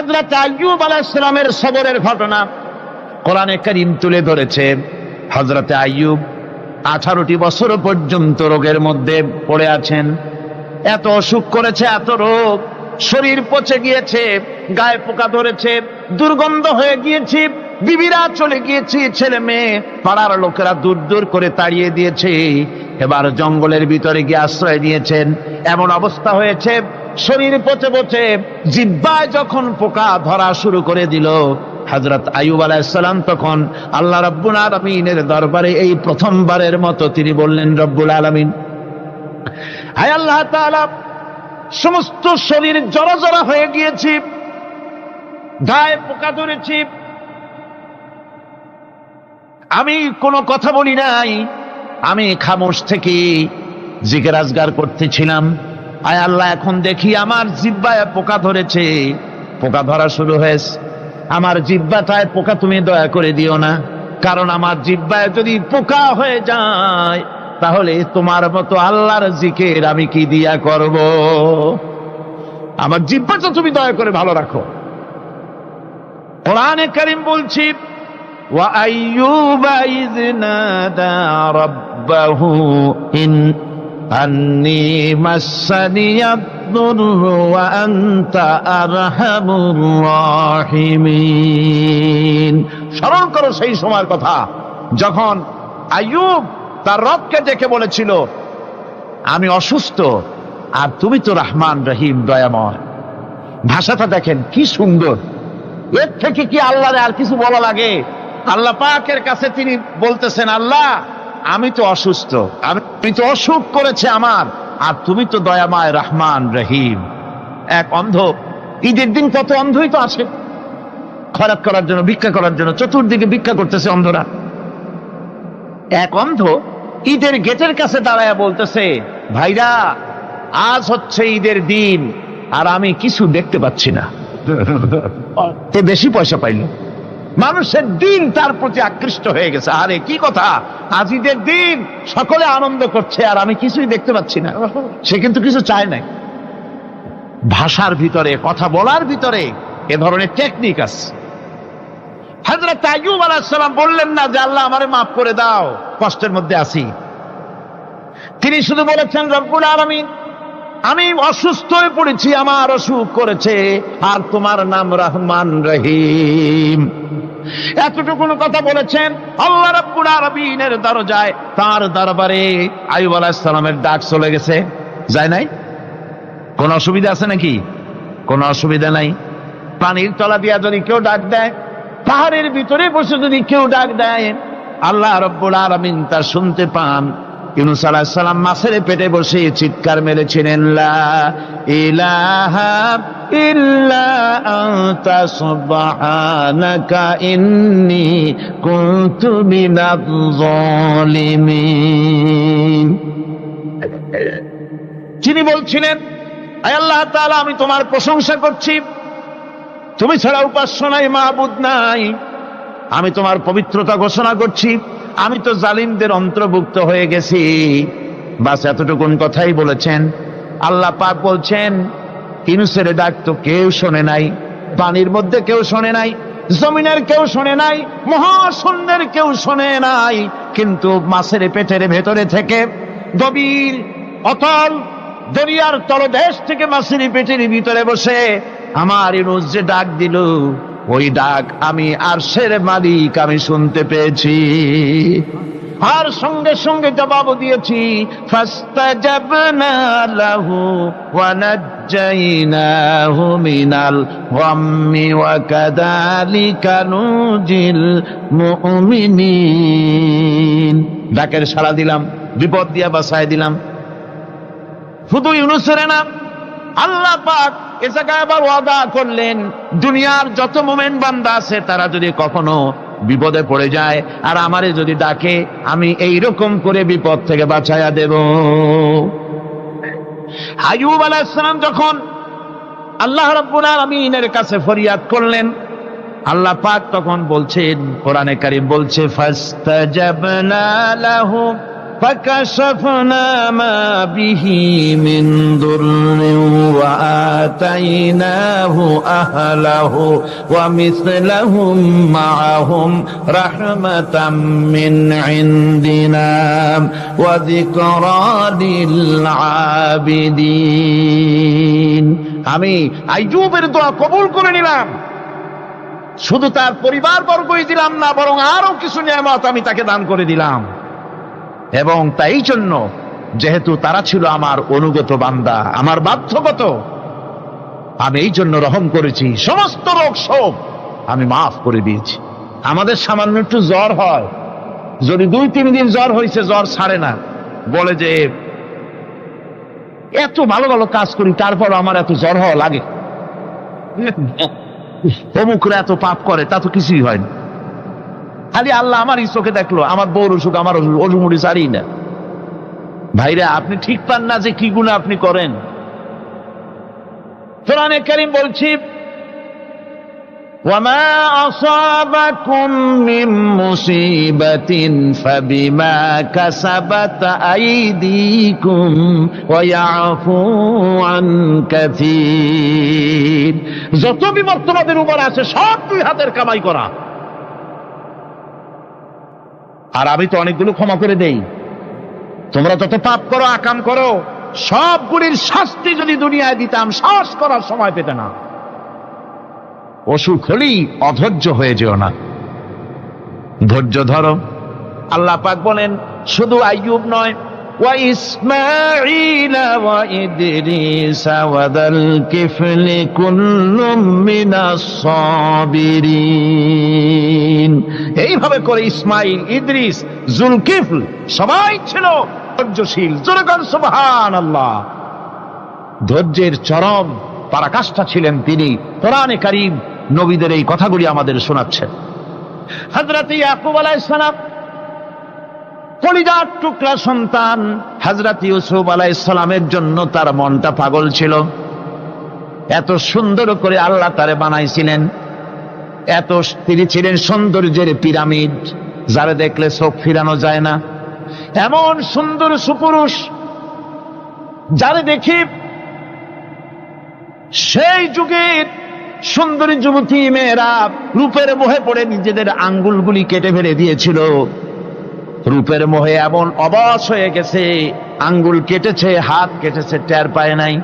হযরত আইয়ুব আলাইহিস সালামের সবরের ঘটনা কোরআনে কারীম তুলে ধরেছে। হযরত আইয়ুব 18টি বছর পর্যন্ত রোগের মধ্যে পড়ে আছেন। এত অসুখ করেছে, এত রোগ, শরীর পচে গিয়েছে, গায়ে পোকা ধরেছে, দুর্গন্ধ হয়ে গিয়েছে, বিবিরা চলে গিয়েছে, ছেলে মেয়ে পাড়ার লোকেরা দূর দূর করে তাড়িয়ে দিয়েছে। এবার জঙ্গলের ভিতরে গিয়ে আশ্রয় নিয়েছেন। এমন অবস্থা হয়েছে, শরীর পচে পচে জিহ্বায় যখন পোকা ধরা শুরু করে দিল, হযরত আইয়ুব আলাইহিস সালাম তখন আল্লাহ রাব্বুল আলামিনের দরবারে এই প্রথমবারের মতো তিনি বললেন, রব্বুল আলামিন, হায় আল্লাহ তাআলা, সমস্ত শরীর জড়জড়া হয়ে গিয়েছে, গায়ে পোকা ধরেছে, আমি কোনো কথা বলি নাই, আমি খামোশ থেকে জিকির আজগার করতেছিলাম। আয় আল্লাহ, এখন দেখি আমার জিহ্বায় পোকা ধরেছে, পোকা ধরা শুরু হয়েছে। আমার জিহ্বাটায় পোকা তুমি দয়া করে দিও না, কারণ আমার জিহ্বায় যদি পোকা হয়ে যায় তাহলে তোমার মতো আল্লাহর জিকির আমি কি দিয়া করব? আমার জিহ্বাটা তুমি দয়া করে ভালো রাখো। কোরআনে কারীম বলছি, ওয়া আইয়ুবা ইয নাদা রাব্বাহু আন্নী মাসসানিয়াদ দুররু ওয়া আনতা আরহামুর রাহিমিন। স্মরণ করো সেই সময়ের কথা যখন আইয়ুব তার রবকে ডেকে বলেছিল, আমি অসুস্থ আর তুমি তো রহমান রহিম, দয়াময়। ভাষাটা দেখেন কি সুন্দর। এর থেকে কি আল্লাহর আর কিছু বলা লাগে? আল্লাহ পাকের কাছে তিনি বলতেছেন, আল্লাহ আমি তো অসুস্থ, আমি তো অসুখ করেছে আমার, আর তুমি তো দয়াময় রহমান রহিম। এক অন্ধ, ঈদের দিন কত অন্ধই তো আছে খয়রাত করার জন্য, ভিক্ষা করার জন্য, চতুর্দিকে ভিক্ষা করতেছে অন্ধরা। এক অন্ধ ঈদের গেটের কাছে দাঁড়ায় বলতেছে, ভাইরা আজ হচ্ছে ঈদের দিন আর আমি কিছু দেখতে পাচ্ছি না। এ বেশি পয়সা পাইল, মানুষের দিন তার প্রতি আকৃষ্ট হয়ে গেছে। আরে কি কথা, আজ ঈদের দিন, সকলে আনন্দ করছে আর আমি কিছুই দেখতে পাচ্ছি না। সে কিন্তু কিছু চায় নাই। ভাষার ভিতরে, কথা বলার ভিতরে এ ধরনের টেকনিক আছে। হযরত আইয়ুব আলাইহিস সালাম বললেন না যে আল্লাহ আমারে মাফ করে দাও, কষ্টের মধ্যে আছি। তিনি শুধু বলেছেন, রব্বুল আলামিন, আমি অসুস্থ হয়ে পড়েছি, আমার অসুখ করেছে, আর তোমার নাম রহমান রহিম। এতটুকু কথা বলেছেন। আল্লাহ রাব্বুল আলামিনের দরজায়, তার দরবারে আইয়ুব আলাইহিস সালামের ডাক চলে গেছে। যায় নাই? কোন অসুবিধা আছে নাকি? কোন অসুবিধা নাই। পানির তলা দিয়া যদি কেউ ডাক দেয়, পাহাড়ের ভিতরে বসে যদি কেউ ডাক দেয়, আল্লাহ রাব্বুল আলামিন তা শুনতে পান। ইউনূস আলাইহিস সালাম মাছের পেটে বসে চিৎকার মেরেছিলেন, লা ইলাহা ইল্লা আনতা সুবহানাকা ইন্নী কুনতু মিনাজ জালিমিন। যিনি বলছিলেন, আয় আল্লাহ তাআলা, আমি তোমার প্রশংসা করছি, তুমি ছাড়া উপাস্য নাই, মাবুদ নাই। আমি তোমার পবিত্রতা ঘোষণা করছি, আমি তো জালিমদের অন্তর্ভুক্ত হয়ে গেছি। বাস এতটুকুন কথাই বলেছেন। আল্লাহ পাক বলছেন, ইউনূসের ডাক তো কেউ শোনে নাই, পানির মধ্যে কেউ শোনে নাই, জমিনের কেউ শোনে নাই, মহাশূন্যের কেউ শোনে নাই, কিন্তু মাছের পেটের ভেতরে থেকে, গভীর অতল দরিয়ার তলদেশ থেকে মাছের পেটের ভিতরে বসে আমার ইউনূস যে ডাক দিল, ওই ডাক আমি আরশের মালিক আমি শুনতে পেয়েছি, আর সঙ্গে সঙ্গে জবাব দিয়েছি। ফাস্তাজাবনা লাহু ওয়া নাজ্জাইনাহু মিনাল গাম্মি ওয়া কাযালিকা নুজিল মুমিনিন। ডাকের সাড়া দিলাম, বিপদ দিয়া বাঁচায় দিলাম। শুধু ইউনূসের না, আল্লাহ পাক এ জায়গায় আবার ওয়াদা করলেন, দুনিয়ার যত মুমিন বান্দা আছে তারা যদি কখনো বিপদে পড়ে যায় আর আমারে যদি ডাকে, আমি এইরকম করে বিপদ থেকে বাঁচাইয়া দেব। আইয়ুব আলাইহিস সালাম যখন আল্লাহ রাব্বুল আলামিনের কাছে ফরিয়াদ করলেন, আল্লাহ পাক তখন বলছেন, কোরআনে কারীম বলছে, ফাস্তাজাবনা লাহু فكشفنا ما به من ضر وآتيناه أهله ومثلهم معهم رحمة من عندنا وذكرى للعابدين। আমি আইয়ুবের দোয়া কবুল করে নিলাম, শুধু তার পরিবার বর্গই দিলাম না, বরং আরো কিছু নিয়ামত আমি তাকে দান করে দিলাম। এবং তাই জন্য যেহেতু তারা ছিল আমার অনুগত বান্দা, আমার বাধ্যগত, আমি এই জন্য রহম করেছি, সমস্ত রোগ শোক আমি মাফ করে দিয়েছি। আমাদের সামান্য একটু জ্বর হয়, যদি 2-3 দিন জ্বর হয়েছে, জ্বর ছাড়ে না, বলে যে এত ভালো ভালো কাজ করি তারপর আমার এত জ্বর হওয়া লাগে, অমুকরা এত পাপ করে, তা তো কিছুই হয় না। খালি আল্লাহ আমার এই চোখে দেখলো, আমার বউর অসুখ, আমার অসুমুড়ি ছাড়ি না। ভাইরা, আপনি ঠিক পান না যে কি গুনাহ আপনি করেন। কোরআনে কারীম বলছি, وما أصابكم من مصيبة فبما كسبت أيديكم ويعفو عن كثير। যত বিপদ তোমাদের উপর আছে সব 2 হাতের কামাই করা। আর আমি তো অনেকগুলো ক্ষমা করে দেই। তোমরা যত পাপ করো, আকাম করো, সবগুলির শাস্তি যদি দুনিয়ায় দিতাম, শ্বাস করার সময় পেতে না। অসুখ হলেই অধৈর্য হয়ে যেও না, ধৈর্য ধরো। আল্লাহ পাক বলেন, শুধু আইয়ুব নয়, وإسماعيل وإدريس وذا الكفل كل من الصابرين। এইভাবে করে ইসমাইল, ইদ্রিস, জুলকিফল সবাই ছিল ধৈর্যশীল। জোরে বলেন সুবহানাল্লাহ। ধৈর্যের চরম পরাকাষ্ঠা ছিলেন তিনি। কোরআনে কারীম নবীদের এই কথাগুলি আমাদের শোনাচ্ছেন। হযরত ইয়াকুব আলাইহিস সালাম, কলিজার টুকরা সন্তান হযরত ইউসুফ আলাইহিস সালামের জন্য তার মনটা পাগল ছিল। এত সুন্দর করে আল্লাহ তারে বানাইছিলেন, এত তিনি ছিলেন সৌন্দর্যের পিরামিড, যারে দেখলে চোখ ফিরানো যায় না। এমন সুন্দর সুপুরুষ, যারে দেখি সেই যুগের সুন্দরী যুবতী মেয়েরা রূপের মোহে পড়ে নিজেদের আঙ্গুলগুলি কেটে ফেলে দিয়েছিল। রূপের মোহে এমন অবশ হয়ে গেছে, আঙ্গুল কেটেছে, হাত কেটেছে, টের পায় নাই।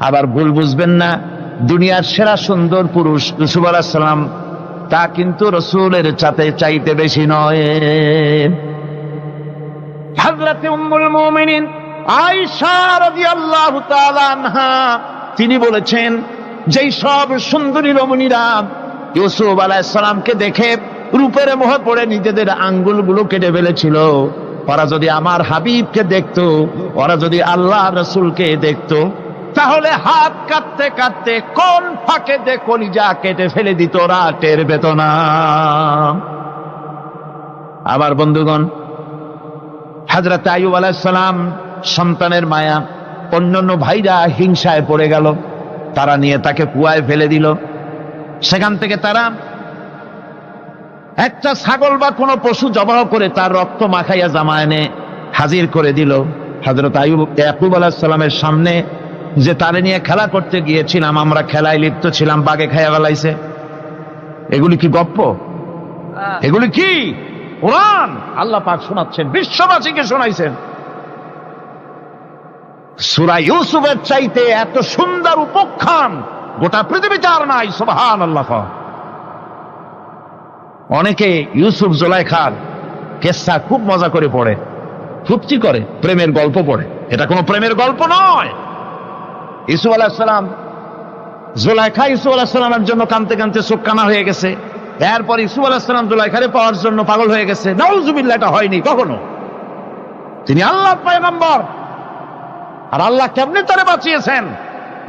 আবার ভুল বুঝবেন না, দুনিয়ার সেরা সুন্দর পুরুষ ইউসুফ আলাইহিস সালাম, তা কিন্তু রাসূলের চাইতে বেশি নয়। হযরত উম্মুল মুমিনিন আয়েশা রাদিয়াল্লাহু তাআলা আনহা তিনি বলেছেন, যেই সব সুন্দরী রমণীরা ইউসুফ আলাইহিস সালামকে দেখে রূপের মোহে পড়ে নিজেদের আঙ্গুলগুলো কেটে ফেলেছিল, ওরা যদি আমার হাবিবকে দেখতো, ওরা যদি আল্লাহ রাসূলকে দেখতো, তাহলে হাত কাটতে কাটতে কোন ফাঁকে যে কলিজা কেটে ফেলে দিত, ওরা টের পেত না। আবার বন্ধুগণ, হযরত আইয়ুব আলাইহিস সালাম সন্তানের মায়া, অন্যান্য ভাইরা হিংসায় পড়ে গেল, তারা নিয়ে তাকে কুয়ায় ফেলে দিল। সেখান থেকে তারা একটা ছাগল বা কোনো পশু জবাহ করে তার রক্ত মাখাইয়া জামায়ানে হাজির করে দিল। হযরত ইয়াকুব আলাইহিস সালামের সামনে যে তারে নিয়ে খেলা করতে গিয়েছিলাম, আমরা খেলায় লিপ্ত ছিলাম, বাগে খাইয়া ফেলাইছে। এগুলি কি গপ্প? এগুলি কি কোরআন? আল্লাহ পাক শোনাচ্ছেন, বিশ্ববাসীকে শোনাইছেন। সূরা ইউসুফের চাইতে এত সুন্দর উপাখ্যান গোটা পৃথিবীতে আর নাই। সুবহানাল্লাহ। অনেকে ইউসুফ জুলাইখার কেসা খুব মজা করে পড়ে, ফুর্তি করে, প্রেমের গল্প পড়ে। এটা কোনো প্রেমের গল্প নয়। ইউসুফ আলাইহিস সালাম, জুলাইখা ইউসুফ আলাইহিস সালামের জন্য কাঁদতে কাঁদতে চোখ কানা হয়ে গেছে। এরপর ইউসুফ আলাইহিস সালাম জুলাইখারে পাওয়ার জন্য পাগল হয়ে গেছে। নাউজুবিল্লাহ, এটা হয়নি কখনো। তিনি আল্লাহর পয়গম্বর, আর আল্লাহ কেমনে তারে বাঁচিয়েছেন?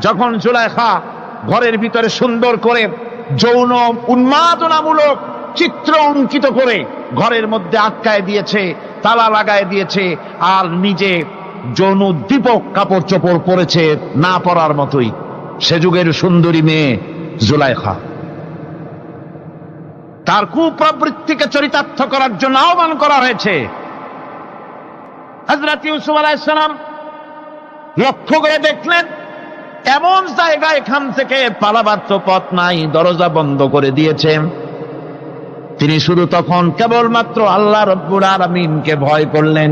যখন জুলাইখা ঘরের ভিতরে সুন্দর করে যৌন উন্মাদনামূলক চিত্র অঙ্কিত করে ঘরের মধ্যে আটকায় দিয়েছে, তালা লাগায় দিয়েছে, আর নিজে যৌন উদ্দীপক কাপড় চোপড় পরেছে না পরার মতোই। সে যুগের সুন্দরী মেয়ে জুলাইখা। তার কুপ্রবৃত্তিকে চরিতার্থ করার জন্য আহ্বান করা হয়েছে। হযরত ইউসুফ আলাইহিস সালাম লক্ষ্য করে দেখলেন এমন জায়গা, এখান থেকে পালাবার তো পথ নাই, দরজা বন্ধ করে দিয়েছে। তিনি শুধু তখন কেবলমাত্র আল্লাহ রব্বুল আলামিনকে ভয় করলেন।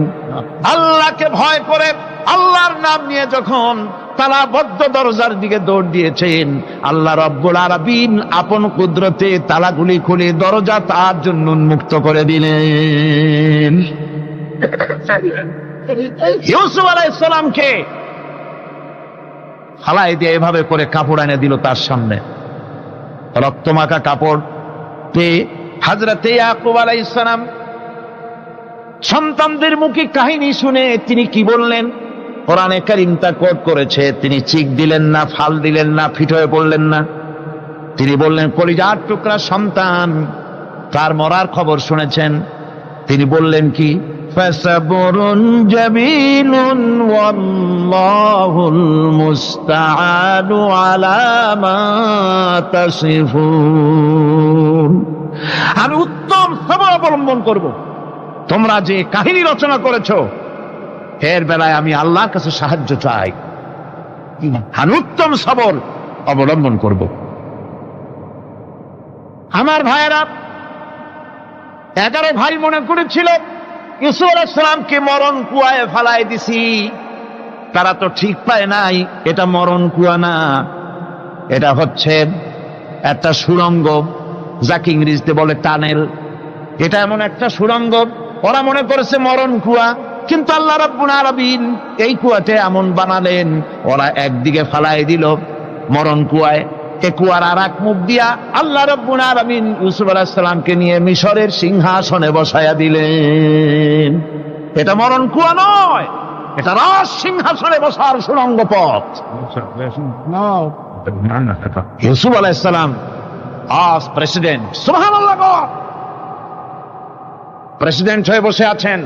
আল্লাহকে ভয় করে আল্লাহর নাম নিয়ে যখন তালাবদ্ধ দরজার দিকে দৌড় দিয়েছেন, আল্লাহ রব্বুল আলামিন আপন কুদরতে তালাগুলি খুলে দরজা তার জন্য উন্মুক্ত করে দিলেন। ইউসুফ আলাইহিস সালামকে ফালাই দিয়ে এভাবে করে কাপড় এনে দিল তার সামনে, রক্তমাখা কাপড় পেয়ে হযরতে ইয়াকুব আলাইহিস সালাম সন্তানদের মুখে কাহিনী শুনে তিনি কি বললেন? কোরআনে কারীম তা কোট করেছে, তিনি চিক দিলেন না, ফাল দিলেন না, ফিট হয়ে পড়লেন না। তিনি বললেন, কলিজার টুকরা সন্তান তার মরার খবর শুনেছেন। তিনি বললেন কি? ফাসাবরুন জামিলুন ওয়াল্লাহুল মুস্তাআনু আলা মা তাসিফুন। আমি উত্তম সবর অবলম্বন করব। তোমরা যে কাহিনী রচনা করেছো এর বেলায় আমি আল্লাহর কাছে সাহায্য চাই, আমি উত্তম সবর অবলম্বন করব। আমার ভাইয়েরা, 11 ভাই মনে করেছিল ইউসুফ আলাইহিস সালামকে মরণ কুয়ায় ফালাই দিছি, তারা তো ঠিক পায় নাই এটা মরণ কুয়া না, এটা হচ্ছে একটা সুড়ঙ্গ, যাকে ইংরেজিতে বলে টানেল। এটা এমন একটা সুড়ঙ্গ, ওরা মনে করেছে মরণ কুয়া, কিন্তু আল্লাহ রাব্বুল আলামিন এই কুয়াতে এমন বানালেন, ওরা একদিকে ফালাই দিল মরণ কুয়ায়, এ কুয়ার আর এক মুখ দিয়া আল্লাহ রাব্বুল আলামিন ইউসুফ আলাইহিস সালামকে নিয়ে মিশরের সিংহাসনে বসায়া দিলেন। এটা মরণ কুয়া নয়, এটা রাজ সিংহাসনে বসার সুড়ঙ্গ পথ। ইউসুফ আলাইহিস সালাম আজ প্রেসিডেন্ট, সুবহানাল্লাহ, প্রেসিডেন্ট হয়ে বসে আছেন।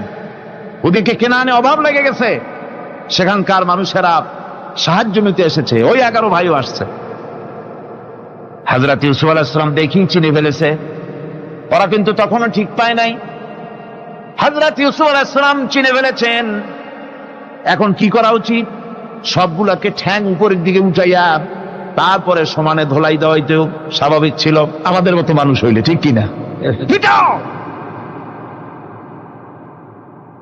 ওদিকে কেনানে অভাব লেগে গেছে, সেখানকার মানুষেরা সাহায্য নিতে এসেছে, ওই 11 ভাইও আসছে। হযরত ইউসুফ আলাইহিস সালাম দেখেই চিনে ফেলেছে, ওরা কিন্তু তখনও ঠিক পায় নাই। হযরত ইউসুফ আলাইহিস সালাম চিনে ফেলেছেন, এখন কি করা উচিত? সবগুলাকে ঠ্যাং উপরের দিকে উঠাইয়া তারপরে সমানে ধোলাই দেওয়াইতেও স্বাভাবিক ছিল, আমাদের মতো মানুষ হইলে, ঠিক কিনা?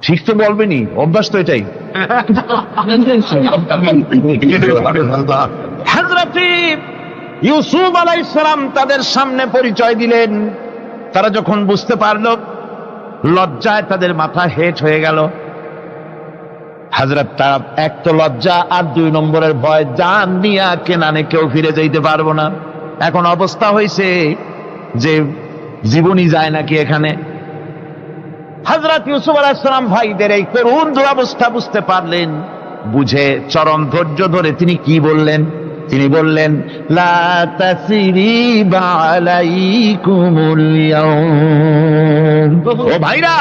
ঠিক তো বলবেনি, অভ্যাস তো এটাই। হযরত ইউসুফ আলাইহিস সালাম তাদের সামনে পরিচয় দিলেন। তারা যখন বুঝতে পারল, লজ্জায় তাদের মাথা হেট হয়ে গেল। হযরত তার এক তো লজ্জা, আর 2 নম্বরের ভয়, জান নিয়া কেনানে কেউ ফিরে যাইতে পারবো না। এখন অবস্থা হয়েছে যে জীবনই যায় নাকি এখানে। হযরত ইউসুফ আলাইহিস সালাম ভাইদের এই করুণ দুরবস্থা বুঝতে পারলেন, বুঝে চরম ধৈর্য ধরে তিনি কি বললেন? তিনি বললেন, লা তাসরিবা আলাইকুমুল ইয়াউম। ও ভাইরা,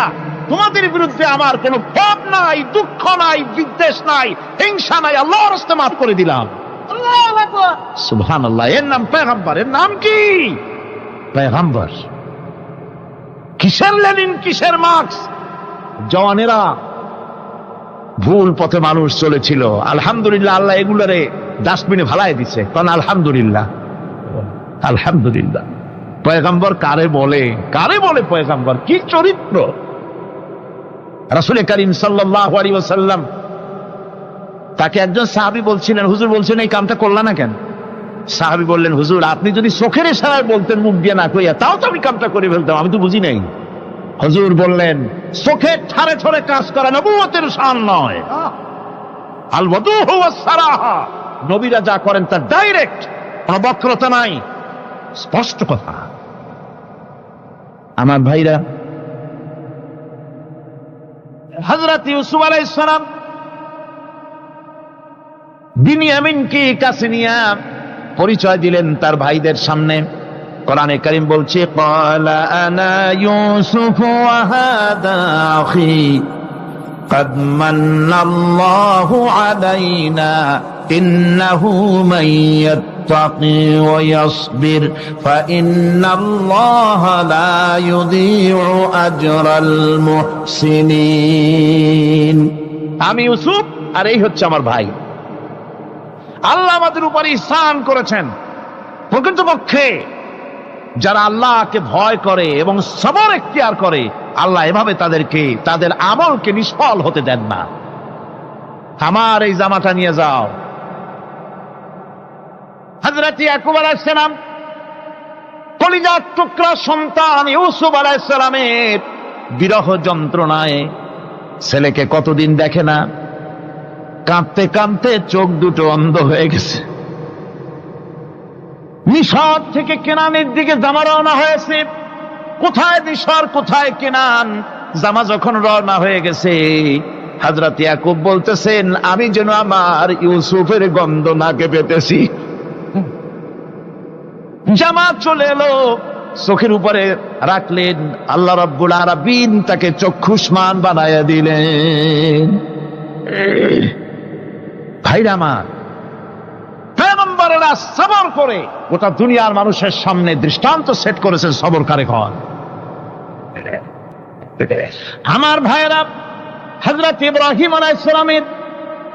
তোমাদের বিরুদ্ধে আমার কোনো পাপ নাই, দুঃখ নাই, বিদ্বেষ নাই, হিংসা নাই, আল্লাহর রাস্তে মাফ করে দিলাম। আল্লাহু আকবার, সুবহানাল্লাহ। এর নাম পয়গম্বর। এর নাম কি? পয়গম্বর। কিসের লেনিন, কিসের মার্কস? জওয়ানেরা, ভুল পথে মানুষ চলেছিল, আলহামদুলিল্লাহ আল্লাহ এগুলোরে ডাস্টবিনে ফালাই দিছে। কারণ আলহামদুলিল্লাহ, আলহামদুলিল্লাহ। পয়গম্বর কারে বলে? কারে বলে পয়গম্বর? কি চরিত্র! রাসূল করিম সাল্লাল্লাহু আলাইহি ওয়াসাল্লাম তাকে একজন সাহাবী বলছিলেন, হুজুর বলছেন এই কামটা করলা না কেন? সাহাবী বললেন, হুজুর আপনি যদি চোখের ইশারায় বলতেন মুখ দিয়ে না কইয়া, তাও তো আমি কামটা করে ফেলতাম, আমি তো বুঝি নাই। হুজুর বললেন, চোখের ঠারে ঠরে কাজ করা নবুয়তের শান নয়। আল ওয়াদুহু ওয়াস সারাহা, নবীরা যা করেন তা ডাইরেক্ট, কোনো বক্রতা নাই, স্পষ্ট কথা। আমার ভাইরা, হযরত ইউসুফ আলাইহিস সালাম বিনিয়ামিনকে কাছে নিয়ে পরিচয় দিলেন তার ভাইদের সামনে। কোরআনে কারীম বলছে, ক্বালা আনা ইউসুফ ওয়া হাদা আখি قد من الله علينا إنه من يتقي ويصبر فإن الله لا يضيع أجر المحسنين। আমি ইউসুফ আর এই হচ্ছে আমার ভাই। আল্লাহ আমাদের উপর ইহসান করেছেন। প্রকৃতপক্ষে যারা আল্লাহকে ভয় করে এবং সবর এখতিয়ার করে, আল্লাহ এভাবে তাদেরকে তাদের আমলকে নিষ্ফল হতে দেন না। আমার এই জামাটা নিয়ে যাও। হযরত ইয়াকুব আলাইহিস সালাম কলিজার টুকরা সন্তান ইউসুফ আলাইহিস সালামের বিরহ যন্ত্রণায় ছেলেকে কতদিন দেখে না, কাঁদতে কাঁদতে চোখ দুটো অন্ধ হয়ে গেছে। মিশর থেকে কেনানের দিকে জামা রওনা হয়েছে। কোথায় মিশর, কোথায় কেনান? জামা যখন রওনা হয়ে গেছে, হযরত ইয়াকুব বলতেছেন, আমি যেন আমার ইউসুফের গন্ধ নাকে পেতেছি। জামা চলে এলো, চোখের উপরে রাখলেন, আল্লাহ রাব্বুল আলামিন তাকে চক্ষুষ্মান বানায়া দিলেন। ভাইরা আমার, পয়গম্বরেরা সবর করে গোটা দুনিয়ার মানুষের সামনে দৃষ্টান্ত সেট করেছেন সবর কারে কর। আমার ভাইরা, হযরত ইব্রাহিম আলাইহিস সালামের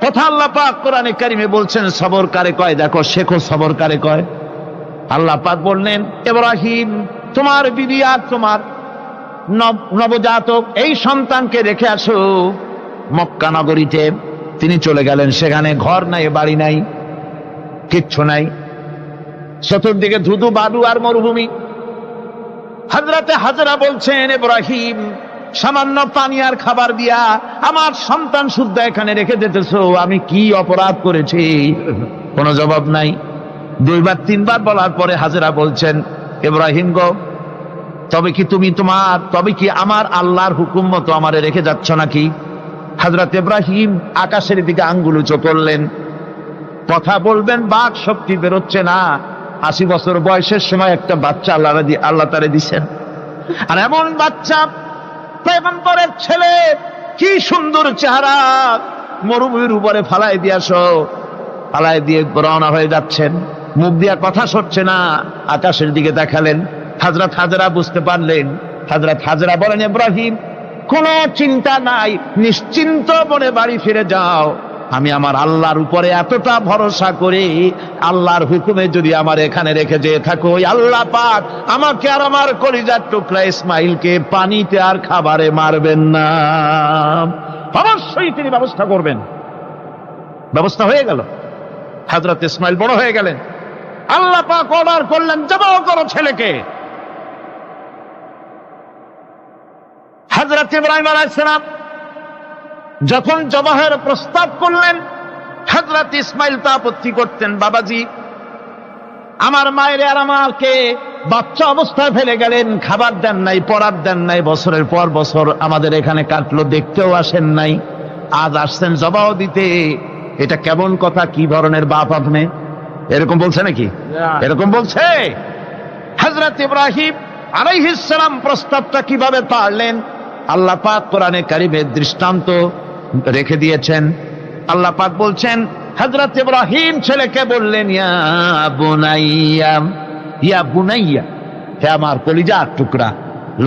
কথা আল্লাহ পাক কোরআনে কারিমে বলছেন সবর কারে কয়। দেখো, শেখো সবর কারে কয়। আল্লাহ পাক বললেন, ইব্রাহিম, তোমার বিবি আর তোমার নবজাতক এই সন্তানকে রেখে আসো মক্কা নগরীতে। তিনি চলে গেলেন। সেখানে ঘর নাই, বাড়ি নাই, কিচ্ছু নাই, চতুর্দিকে ধুধু বালু আর মরুভূমি। হযরতে হাজরা বলছেন, ইব্রাহিম, সামান্য পানি আর খাবার দিয়া আমার সন্তান শুদ্ধ এখানে রেখে যেতেছো, আমি কি অপরাধ করেছি? কোনো জবাব নাই। দুইবার তিনবার বলার পরে হাজরা বলছেন, ইব্রাহিম গো, তবে কি আমার আল্লাহর হুকুম মতো আমারে রেখে যাচ্ছ নাকি? হযরত ইব্রাহিম আকাশের দিকে আঙ্গুল উঁচু করলেন। কথা বলবেন, বাক শক্তি বেরোচ্ছে না। 80 বছর বয়সের সময় একটা বাচ্চা আল্লাহ তারে দিছেন। আর এমন বাচ্চা, পয়গম্বরের ছেলে, কি সুন্দর চেহারা, মরুভূমির উপরে ফালাই দিয়ে রওনা হয়ে যাচ্ছেন। মুখ দিয়া কথা সরছে না, আকাশের দিকে দেখালেন। হযরত হাজরা বুঝতে পারলেন। হযরত হাজরা বলেন, ইব্রাহিম, কোনো চিন্তা নাই, নিশ্চিন্ত মনে বাড়ি ফিরে যাও। আমি আমার আল্লাহর উপরে এতটা ভরসা করি, আল্লাহর হুকুমে যদি আমার এখানে রেখে যেয়ে থাকো, আল্লাহ পাক আমাকে আর আমার কলিজার টুকরা ইসমাইলকে পানিতে আর খাবারে মারবেন না, অবশ্যই তিনি ব্যবস্থা করবেন। ব্যবস্থা হয়ে গেল। হযরত ইসমাইল বড় হয়ে গেলেন। আল্লাহ পাক অর্ডার করলেন, জবাহ করো ছেলেকে। হযরত ইব্রাহিম আলাইহিস সালাম যখন জবাহের প্রস্তাব করলেন, হযরত ইসমাইল তা আপত্তি করতেন, বাবাজি, আমার মায়ের আর আমাকে বাচ্চা অবস্থায় ফেলে গেলেন, খাবার দেন নাই, পড়ার দেন নাই, বছরের পর বছর আমাদের এখানে কাটলো, দেখতেও আসেন নাই, আজ আসছেন জবাহ দিতে। এটা কেমন কথা? কি ধরনের বাপ আপনি? এরকম বলছে নাকি? এরকম বলছে? হযরত ইব্রাহিম আলাইহিস সালাম প্রস্তাবটা কিভাবে পারলেন? আল্লাহ পাক কোরআনে কারিমে দৃষ্টান্ত রেখে দিয়েছেন। আল্লাহ পাক বলছেন, হযরত ইব্রাহিম ছেলেকে বললেন, ইয়া বুনাইয়া, হে আমার কলিজার টুকরা